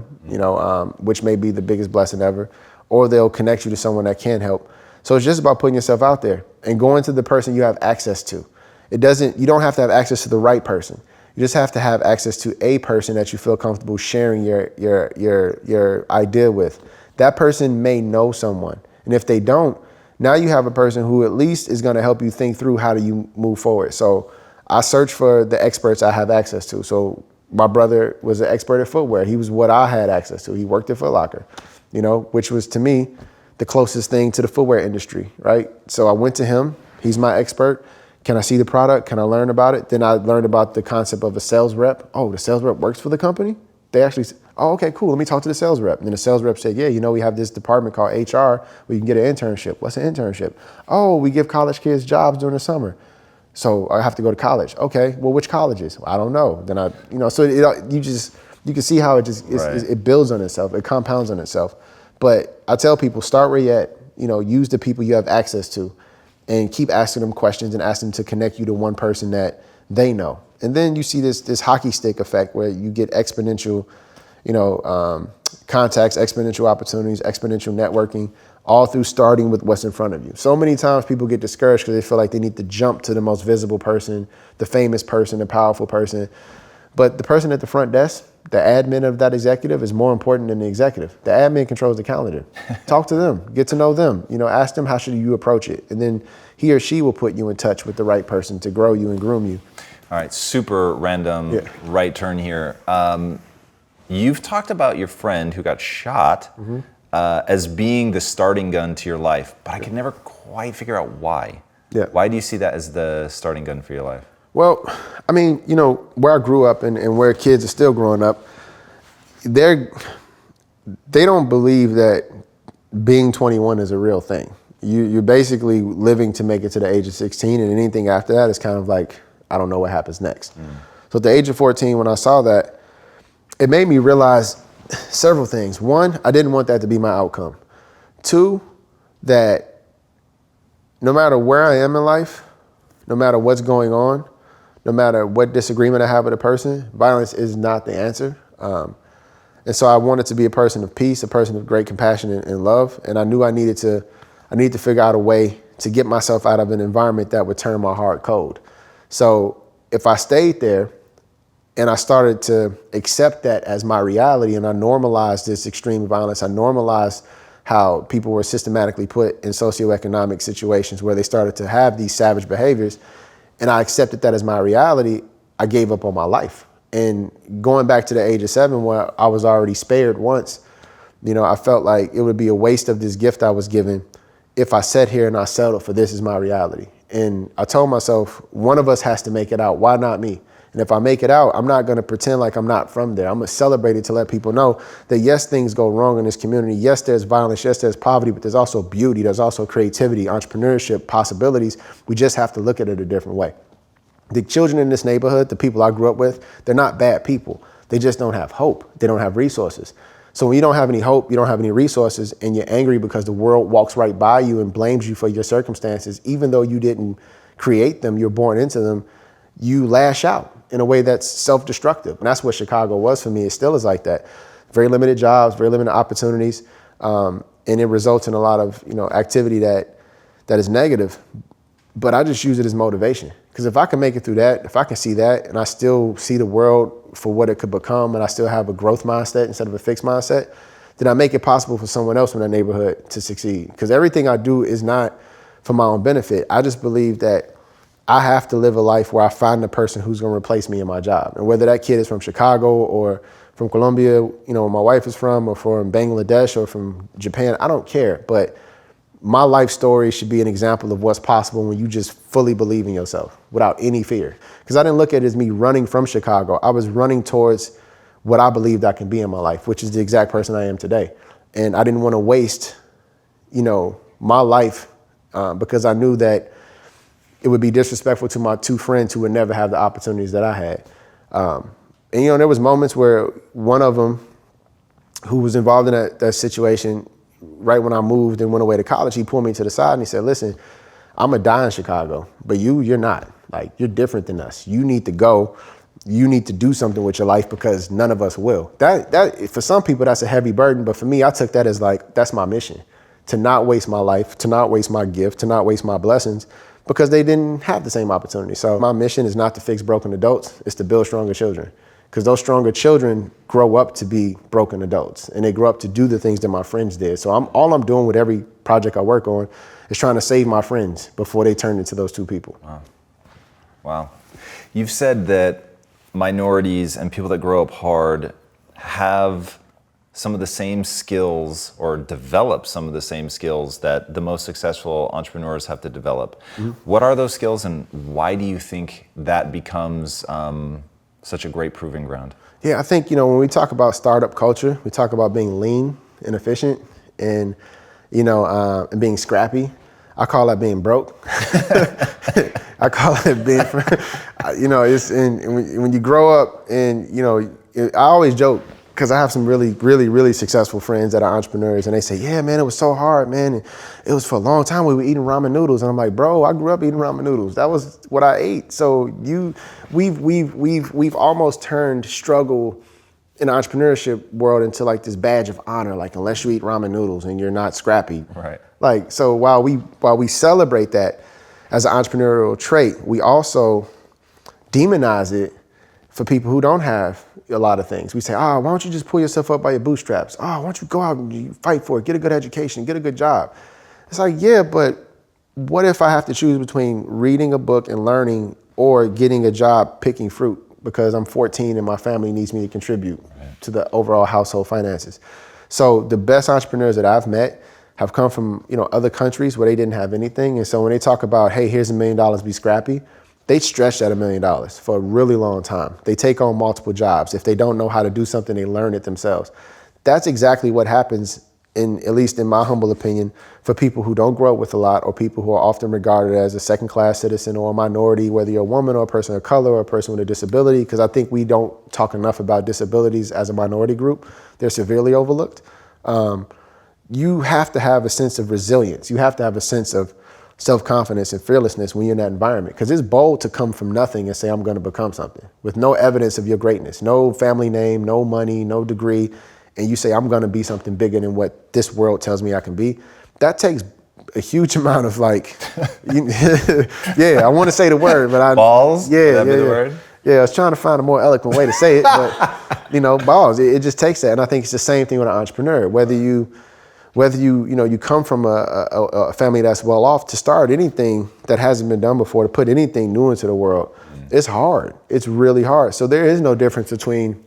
[SPEAKER 2] which may be the biggest blessing ever, or they'll connect you to someone that can help. So it's just about putting yourself out there and going to the person you have access to. You don't have to have access to the right person. You just have to have access to a person that you feel comfortable sharing your idea with. That person may know someone. And if they don't, now you have a person who at least is going to help you think through how do you move forward. So I search for the experts I have access to. So my brother was an expert at footwear. He was what I had access to. He worked at Foot Locker, which was to me the closest thing to the footwear industry, right? So I went to him. He's my expert. Can I see the product? Can I learn about it? Then I learned about the concept of a sales rep. Oh, the sales rep works for the company? They actually, oh, okay, cool. Let me talk to the sales rep. And then the sales rep said, yeah, we have this department called HR where you can get an internship. What's an internship? Oh, we give college kids jobs during the summer. So I have to go to college. Okay, well, which colleges? Well, I don't know. Then you can see how it just, it builds on itself. It compounds on itself. But I tell people, start where you're at. Use the people you have access to and keep asking them questions and ask them to connect you to one person that they know. And then you see this hockey stick effect where you get exponential, contacts, exponential opportunities, exponential networking, all through starting with what's in front of you. So many times people get discouraged because they feel like they need to jump to the most visible person, the famous person, the powerful person. But the person at the front desk, the admin of that executive, is more important than the executive. The admin controls the calendar. Talk to them, get to know them, ask them how should you approach it. And then he or she will put you in touch with the right person to grow you and groom you.
[SPEAKER 1] All right, super random right turn here. You've talked about your friend who got shot as being the starting gun to your life, but I could never quite figure out why. Yeah. Why do you see that as the starting gun for your life?
[SPEAKER 2] Well, I mean, where I grew up and where kids are still growing up, they don't believe that being 21 is a real thing. You're basically living to make it to the age of 16, and anything after that is kind of like, I don't know what happens next. So at the age of 14, when I saw that, it made me realize several things. One, I didn't want that to be my outcome. Two, that no matter where I am in life, no matter what's going on, no matter what disagreement I have with a person, violence is not the answer. And so I wanted to be a person of peace, a person of great compassion and love. And I knew I needed to figure out a way to get myself out of an environment that would turn my heart cold. So if I stayed there, And I started to accept that as my reality, and I normalized this extreme violence. I normalized how people were systematically put in socioeconomic situations where they started to have these savage behaviors. And I accepted that as my reality. I gave up on my life. And going back to the age of 7, where I was already spared once, I felt like it would be a waste of this gift I was given if I sat here and I settled for this is my reality. And I told myself, one of us has to make it out. Why not me? And if I make it out, I'm not going to pretend like I'm not from there. I'm going to celebrate it to let people know that, yes, things go wrong in this community. Yes, there's violence. Yes, there's poverty, but there's also beauty. There's also creativity, entrepreneurship, possibilities. We just have to look at it a different way. The children in this neighborhood, the people I grew up with, they're not bad people. They just don't have hope. They don't have resources. So when you don't have any hope, you don't have any resources, and you're angry because the world walks right by you and blames you for your circumstances, even though you didn't create them, you're born into them, you lash out in a way that's self-destructive. And that's what Chicago was for me. It still is like that. Very limited jobs, very limited opportunities, and it results in a lot of activity that is negative. But I just use it as motivation. Because if I can make it through that, if I can see that, and I still see the world for what it could become, and I still have a growth mindset instead of a fixed mindset, then I make it possible for someone else in that neighborhood to succeed. Because everything I do is not for my own benefit. I just believe that I have to live a life where I find the person who's going to replace me in my job. And whether that kid is from Chicago or from Colombia, where my wife is from, or from Bangladesh or from Japan, I don't care. But my life story should be an example of what's possible when you just fully believe in yourself without any fear. Because I didn't look at it as me running from Chicago. I was running towards what I believed I can be in my life, which is the exact person I am today. And I didn't want to waste, my life because I knew that it would be disrespectful to my 2 friends who would never have the opportunities that I had. And there was moments where one of them who was involved in that situation, right when I moved and went away to college, he pulled me to the side and he said, listen, I'm going to die in Chicago, but you're not. Like, you're different than us. You need to go. You need to do something with your life because none of us will. That for some people, that's a heavy burden. But for me, I took that as like, that's my mission, to not waste my life, to not waste my gift, to not waste my blessings because they didn't have the same opportunity. So my mission is not to fix broken adults. It's to build stronger children. Because those stronger children grow up to be broken adults and they grow up to do the things that my friends did. So all I'm doing with every project I work on is trying to save my friends before they turn into those 2 people.
[SPEAKER 1] Wow. You've said that minorities and people that grow up hard have some of the same skills or develop some of the same skills that the most successful entrepreneurs have to develop. Mm-hmm. What are those skills and why do you think that becomes such a great proving ground?
[SPEAKER 2] Yeah, I think, when we talk about startup culture, we talk about being lean and efficient and, and being scrappy. I call that being broke. I call it being, when you grow up and, I always joke because I have some really, really, really successful friends that are entrepreneurs and they say, yeah, man, it was so hard, man. And it was for a long time we were eating ramen noodles. And I'm like, bro, I grew up eating ramen noodles. That was what I ate. So we've almost turned struggle in the entrepreneurship world into like this badge of honor. Like, unless you eat ramen noodles and you're not scrappy.
[SPEAKER 1] Right.
[SPEAKER 2] Like, so while we celebrate that as an entrepreneurial trait, we also demonize it for people who don't have a lot of things. We say, why don't you just pull yourself up by your bootstraps? Why don't you go out and you fight for it, get a good education, get a good job? It's like, yeah, but what if I have to choose between reading a book and learning or getting a job picking fruit because I'm 14 and my family needs me to contribute to the overall household finances? So the best entrepreneurs that I've met have come from, other countries where they didn't have anything. And so when they talk about, hey, here's $1 million, be scrappy, they stretch that $1 million for a really long time. They take on multiple jobs. If they don't know how to do something, they learn it themselves. That's exactly what happens, at least in my humble opinion, for people who don't grow up with a lot or people who are often regarded as a second-class citizen or a minority, whether you're a woman or a person of color or a person with a disability, because I think we don't talk enough about disabilities as a minority group. They're severely overlooked. You have to have a sense of resilience. You have to have a sense of self-confidence and fearlessness when you're in that environment. Because it's bold to come from nothing and say, I'm going to become something with no evidence of your greatness, no family name, no money, no degree. And you say, I'm going to be something bigger than what this world tells me I can be. That takes a huge amount of I want to say the word, but
[SPEAKER 1] balls?
[SPEAKER 2] Yeah,
[SPEAKER 1] Would that be the word?
[SPEAKER 2] Yeah, I was trying to find a more eloquent way to say it, but balls. It just takes that, and I think it's the same thing with an entrepreneur. Whether you you come from a family that's well off, to start anything that hasn't been done before, to put anything new into the world, it's hard. It's really hard. So there is no difference between,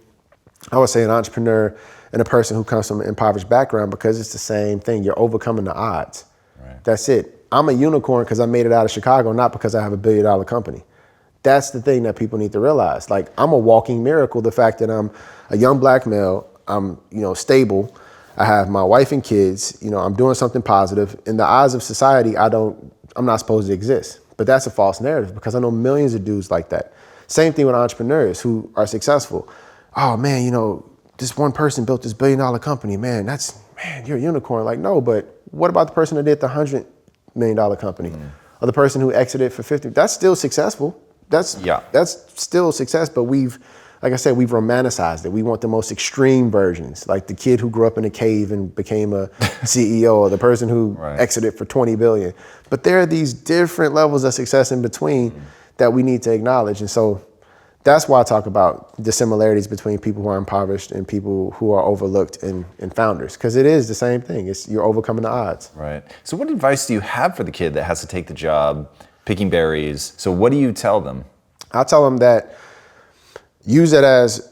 [SPEAKER 2] I would say, an entrepreneur and a person who comes from an impoverished background, because it's the same thing. You're overcoming the odds. Right. That's it. I'm a unicorn because I made it out of Chicago, not because I have $1 billion company. That's the thing that people need to realize. Like, I'm a walking miracle. The fact that I'm a young black male, I'm stable, I have my wife and kids, I'm doing something positive. In the eyes of society, I'm not supposed to exist. But that's a false narrative, because I know millions of dudes like that. Same thing with entrepreneurs who are successful. Oh man, this one person built this $1 billion company. Man, you're a unicorn. Like, no, but what about the person that did the $100 million company? Or the person who exited for 50? That's still successful. That's still success, but like I said, we've romanticized it. We want the most extreme versions, like the kid who grew up in a cave and became a CEO, or the person who exited for 20 billion. But there are these different levels of success in between that we need to acknowledge. And so that's why I talk about the similarities between people who are impoverished and people who are overlooked and founders, because it is the same thing. You're overcoming the odds.
[SPEAKER 1] Right. So what advice do you have for the kid that has to take the job picking berries? So what do you tell them?
[SPEAKER 2] I tell them that use it as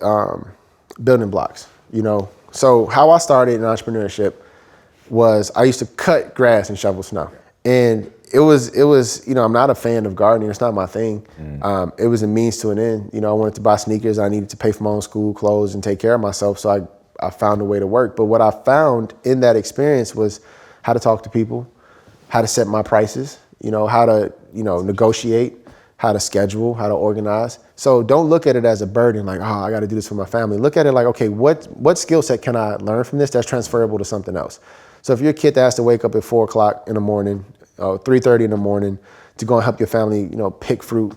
[SPEAKER 2] building blocks. So how I started in entrepreneurship was I used to cut grass and shovel snow. And it was I'm not a fan of gardening. It's not my thing. It was a means to an end. I wanted to buy sneakers. I needed to pay for my own school clothes and take care of myself. So I found a way to work. But what I found in that experience was how to talk to people, how to set my prices, how to, negotiate, how to schedule, how to organize. So don't look at it as a burden, like, I got to do this for my family. Look at it like, okay, what skill set can I learn from this that's transferable to something else? So if you're a kid that has to wake up at 4 o'clock in the morning, 3:30 in the morning to go and help your family, pick fruit,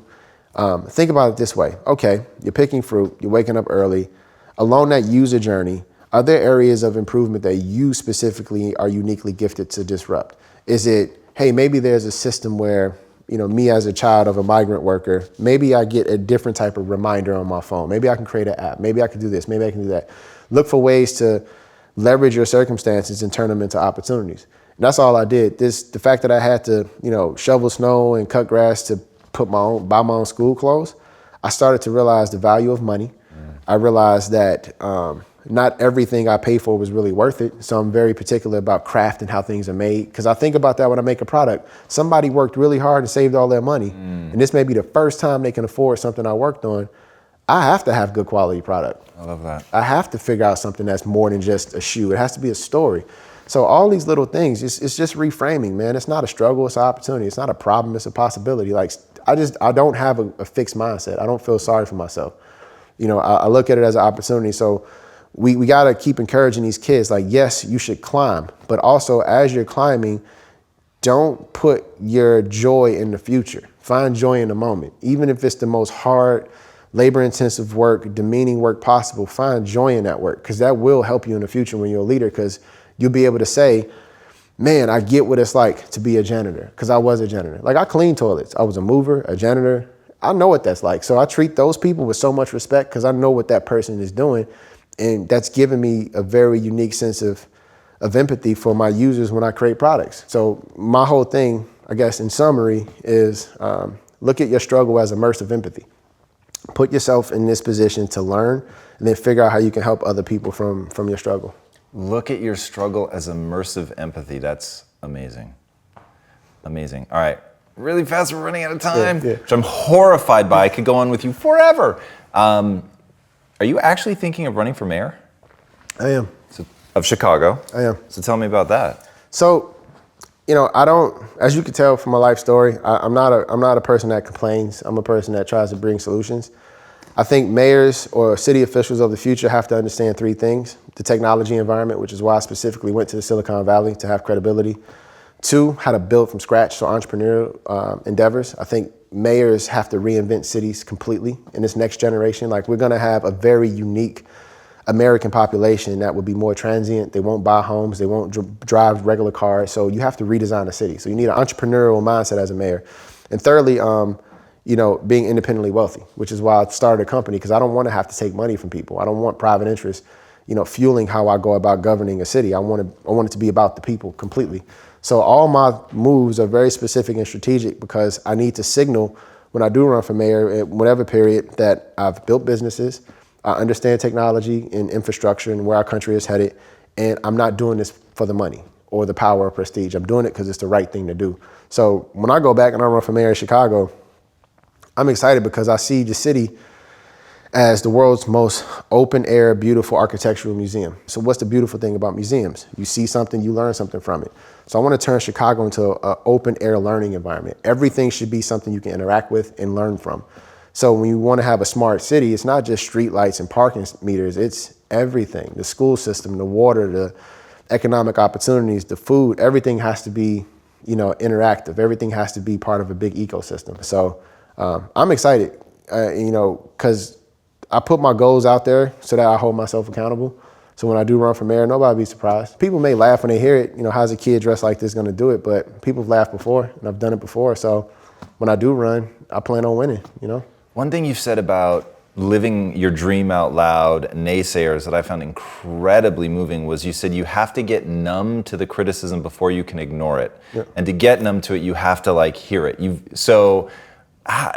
[SPEAKER 2] think about it this way. Okay, you're picking fruit, you're waking up early. Along that user journey, are there areas of improvement that you specifically are uniquely gifted to disrupt? Is it, hey, maybe there's a system where, me as a child of a migrant worker, maybe I get a different type of reminder on my phone. Maybe I can create an app. Maybe I can do this. Maybe I can do that. Look for ways to leverage your circumstances and turn them into opportunities. And that's all I did. The fact that I had to, shovel snow and cut grass to buy my own school clothes, I started to realize the value of money. I realized that not everything I pay for was really worth it. So I'm very particular about craft and how things are made, because I think about that when I make a product. Somebody worked really hard and saved all their money. And this may be the first time they can afford something I worked on. I have to have good quality product.
[SPEAKER 1] I love that.
[SPEAKER 2] I have to figure out something that's more than just a shoe. It has to be a story. So all these little things, it's just reframing, man. It's not a struggle, it's an opportunity. It's not a problem, it's a possibility. Like, I don't have a fixed mindset. I don't feel sorry for myself. I look at it as an opportunity. So we got to keep encouraging these kids, like, yes, you should climb, but also as you're climbing, don't put your joy in the future. Find joy in the moment. Even if it's the most hard, labor-intensive work, demeaning work possible, find joy in that work, because that will help you in the future when you're a leader, because you'll be able to say, man, I get what it's like to be a janitor, because I was a janitor. Like, I cleaned toilets. I was a mover, a janitor. I know what that's like. So I treat those people with so much respect, because I know what that person is doing. And that's given me a very unique sense of empathy for my users when I create products. So my whole thing, I guess, in summary, is look at your struggle as immersive empathy. Put yourself in this position to learn, and then figure out how you can help other people from your struggle.
[SPEAKER 1] Look at your struggle as immersive empathy. That's amazing. Amazing. All right. Really fast, we're running out of time, which I'm horrified by. I could go on with you forever. Are you actually thinking of running for mayor?
[SPEAKER 2] I am.
[SPEAKER 1] So, of Chicago?
[SPEAKER 2] I am.
[SPEAKER 1] So tell me about that.
[SPEAKER 2] So, I don't, as you can tell from my life story, I'm not a person that complains. I'm a person that tries to bring solutions. I think mayors or city officials of the future have to understand 3 things: the technology environment, which is why I specifically went to the Silicon Valley to have credibility. 2, how to build from scratch, so entrepreneurial endeavors. I think mayors have to reinvent cities completely in this next generation. Like, we're gonna have a very unique American population that will be more transient. They won't buy homes, they won't drive regular cars. So you have to redesign the city. So you need an entrepreneurial mindset as a mayor. And thirdly, being independently wealthy, which is why I started a company, because I don't want to have to take money from people. I don't want private interests, fueling how I go about governing a city. I want it to be about the people completely. So all my moves are very specific and strategic, because I need to signal when I do run for mayor at whatever period that I've built businesses, I understand technology and infrastructure and where our country is headed, and I'm not doing this for the money or the power or prestige. I'm doing it because it's the right thing to do. So when I go back and I run for mayor of Chicago, I'm excited because I see the city as the world's most open air, beautiful architectural museum. So what's the beautiful thing about museums? You see something, you learn something from it. So I want to turn Chicago into an open air learning environment. Everything should be something you can interact with and learn from. So when you want to have a smart city, it's not just street lights and parking meters, it's everything. The school system, the water, the economic opportunities, the food, everything has to be, interactive. Everything has to be part of a big ecosystem. So I'm excited, because I put my goals out there so that I hold myself accountable. So when I do run for mayor, nobody be surprised. People may laugh when they hear it, how's a kid dressed like this gonna do it? But people have laughed before, and I've done it before. So when I do run, I plan on winning,
[SPEAKER 1] One thing you've said about living your dream out loud, naysayers, that I found incredibly moving was you said you have to get numb to the criticism before you can ignore it.
[SPEAKER 2] Yep.
[SPEAKER 1] And to get numb to it, you have to hear it.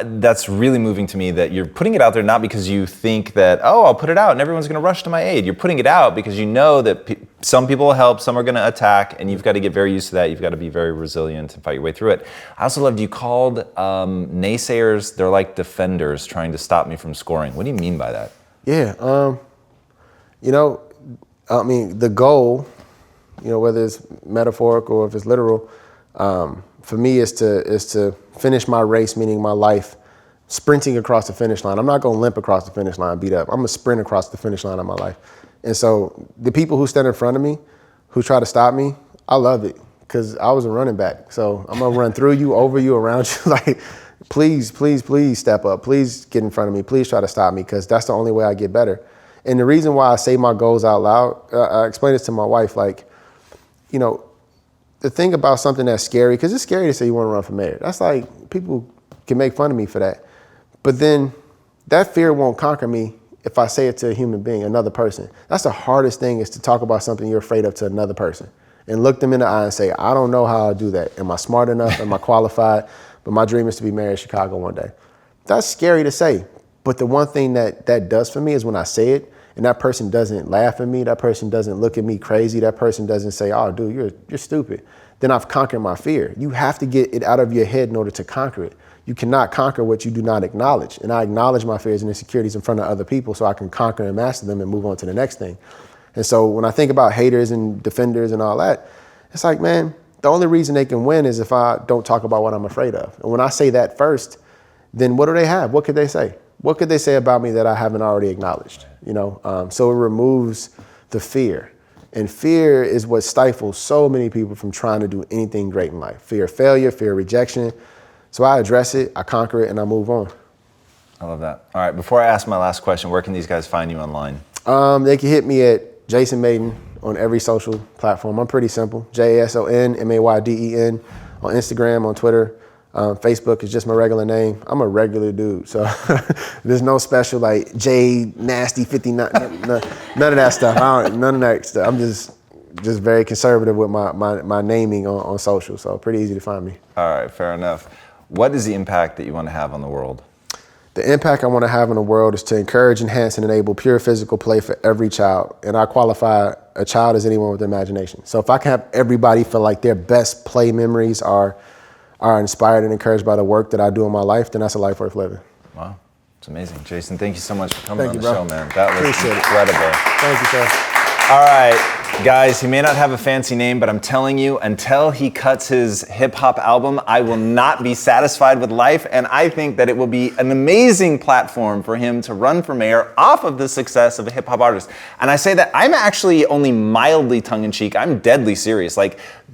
[SPEAKER 1] That's really moving to me, that you're putting it out there not because you think that, I'll put it out and everyone's going to rush to my aid. You're putting it out because you know that some people will help, some are going to attack, and you've got to get very used to that. You've got to be very resilient and fight your way through it. I also loved you called naysayers, they're like defenders trying to stop me from scoring. What do you mean by that?
[SPEAKER 2] Yeah, the goal, whether it's metaphorical or if it's literal, for me is to finish my race, meaning my life, sprinting across the finish line. I'm not going to limp across the finish line, beat up. I'm going to sprint across the finish line of my life. And so the people who stand in front of me, who try to stop me, I love it, because I was a running back. So I'm going to run through you, over you, around you. Please, please, please step up. Please get in front of me. Please try to stop me, because that's the only way I get better. And the reason why I say my goals out loud, I explain this to my wife, the thing about something that's scary, because it's scary to say you want to run for mayor. That's people can make fun of me for that. But then that fear won't conquer me if I say it to a human being, another person. That's the hardest thing, is to talk about something you're afraid of to another person and look them in the eye and say, I don't know how I'll do that. Am I smart enough? Am I qualified? But my dream is to be mayor of Chicago one day. That's scary to say. But the one thing that does for me is when I say it, and that person doesn't laugh at me, that person doesn't look at me crazy, that person doesn't say, oh, dude, you're stupid, then I've conquered my fear. You have to get it out of your head in order to conquer it. You cannot conquer what you do not acknowledge. And I acknowledge my fears and insecurities in front of other people so I can conquer and master them and move on to the next thing. And so when I think about haters and defenders and all that, it's man, the only reason they can win is if I don't talk about what I'm afraid of. And when I say that first, then what do they have? What could they say? What could they say about me that I haven't already acknowledged? So it removes the fear. And fear is what stifles so many people from trying to do anything great in life. Fear of failure, fear of rejection. So I address it, I conquer it, and I move on.
[SPEAKER 1] I love that. All right, before I ask my last question, where can these guys find you online?
[SPEAKER 2] They can hit me at Jason Mayden on every social platform. I'm pretty simple. JasonMayden on Instagram, on Twitter. Facebook is just my regular name. I'm a regular dude, so there's no special J Nasty 59. None of that stuff. None of that stuff. I'm just very conservative with my naming on social, so pretty easy to find me.
[SPEAKER 1] All right, fair enough. What is the impact that you want to have on the world?
[SPEAKER 2] The impact I want to have in the world is to encourage, enhance, and enable pure physical play for every child. And I qualify a child as anyone with imagination. So if I can have everybody feel like their best play memories are inspired and encouraged by the work that I do in my life, then that's a life worth living.
[SPEAKER 1] Wow, it's amazing. Jason, thank you so much for coming on the
[SPEAKER 2] bro.
[SPEAKER 1] show, man. That was
[SPEAKER 2] Appreciate
[SPEAKER 1] incredible.
[SPEAKER 2] It. Thank you, sir.
[SPEAKER 1] All right, guys, he may not have a fancy name, but I'm telling you, until he cuts his hip hop album, I will not be satisfied with life. And I think that it will be an amazing platform for him to run for mayor off of the success of a hip hop artist. And I say that I'm actually only mildly tongue in cheek. I'm deadly serious.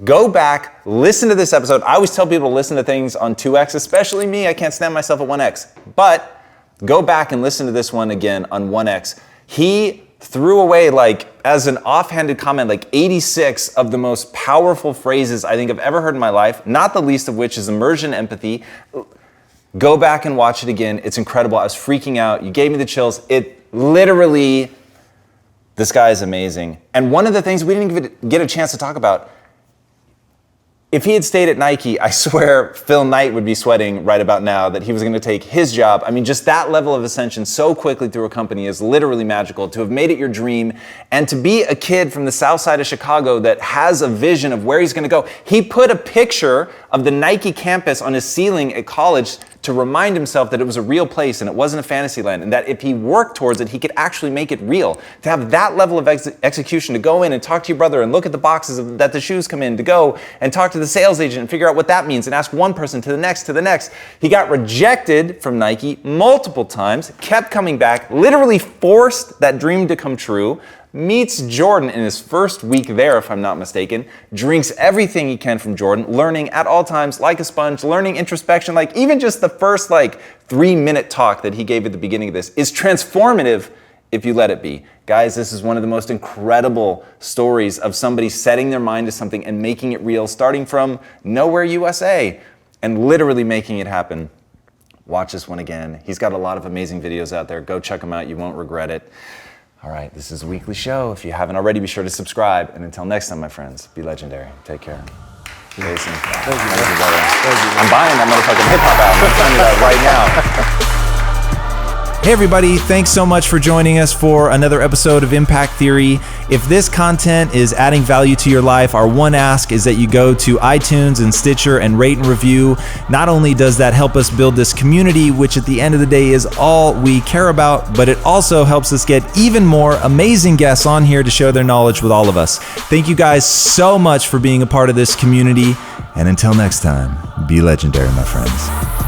[SPEAKER 1] Go back, listen to this episode. I always tell people to listen to things on 2X, especially me. I can't stand myself at 1X. But go back and listen to this one again on 1X. He threw away, as an offhanded comment, 86 of the most powerful phrases I think I've ever heard in my life, not the least of which is immersion empathy. Go back and watch it again. It's incredible. I was freaking out. You gave me the chills. It literally, this guy is amazing. And one of the things we didn't even get a chance to talk about, if he had stayed at Nike, I swear Phil Knight would be sweating right about now that he was going to take his job. I mean, just that level of ascension so quickly through a company is literally magical. To have made it your dream and to be a kid from the south side of Chicago that has a vision of where he's going to go. He put a picture of the Nike campus on his ceiling at college to remind himself that it was a real place and it wasn't a fantasy land, and that if he worked towards it, he could actually make it real. To have that level of execution, to go in and talk to your brother and look at the boxes that the shoes come in, to go and talk to the sales agent and figure out what that means and ask one person to the next, to the next. He got rejected from Nike multiple times, kept coming back, literally forced that dream to come true, meets Jordan in his first week there, if I'm not mistaken, drinks everything he can from Jordan, learning at all times like a sponge, learning introspection, like even just the first 3-minute talk that he gave at the beginning of this is transformative if you let it be. Guys, this is one of the most incredible stories of somebody setting their mind to something and making it real, starting from nowhere, USA, and literally making it happen. Watch this one again. He's got a lot of amazing videos out there. Go check them out. You won't regret it. All right, this is a weekly show. If you haven't already, be sure to subscribe. And until next time, my friends, be legendary. Take care. Jason. Thank you, brother. Thank you. I'm buying that motherfucking hip-hop album. I'm telling you that right now.
[SPEAKER 3] Hey everybody, thanks so much for joining us for another episode of Impact Theory. If this content is adding value to your life, our one ask is that you go to iTunes and Stitcher and rate and review. Not only does that help us build this community, which at the end of the day is all we care about, but it also helps us get even more amazing guests on here to share their knowledge with all of us. Thank you guys so much for being a part of this community. And until next time, be legendary, my friends.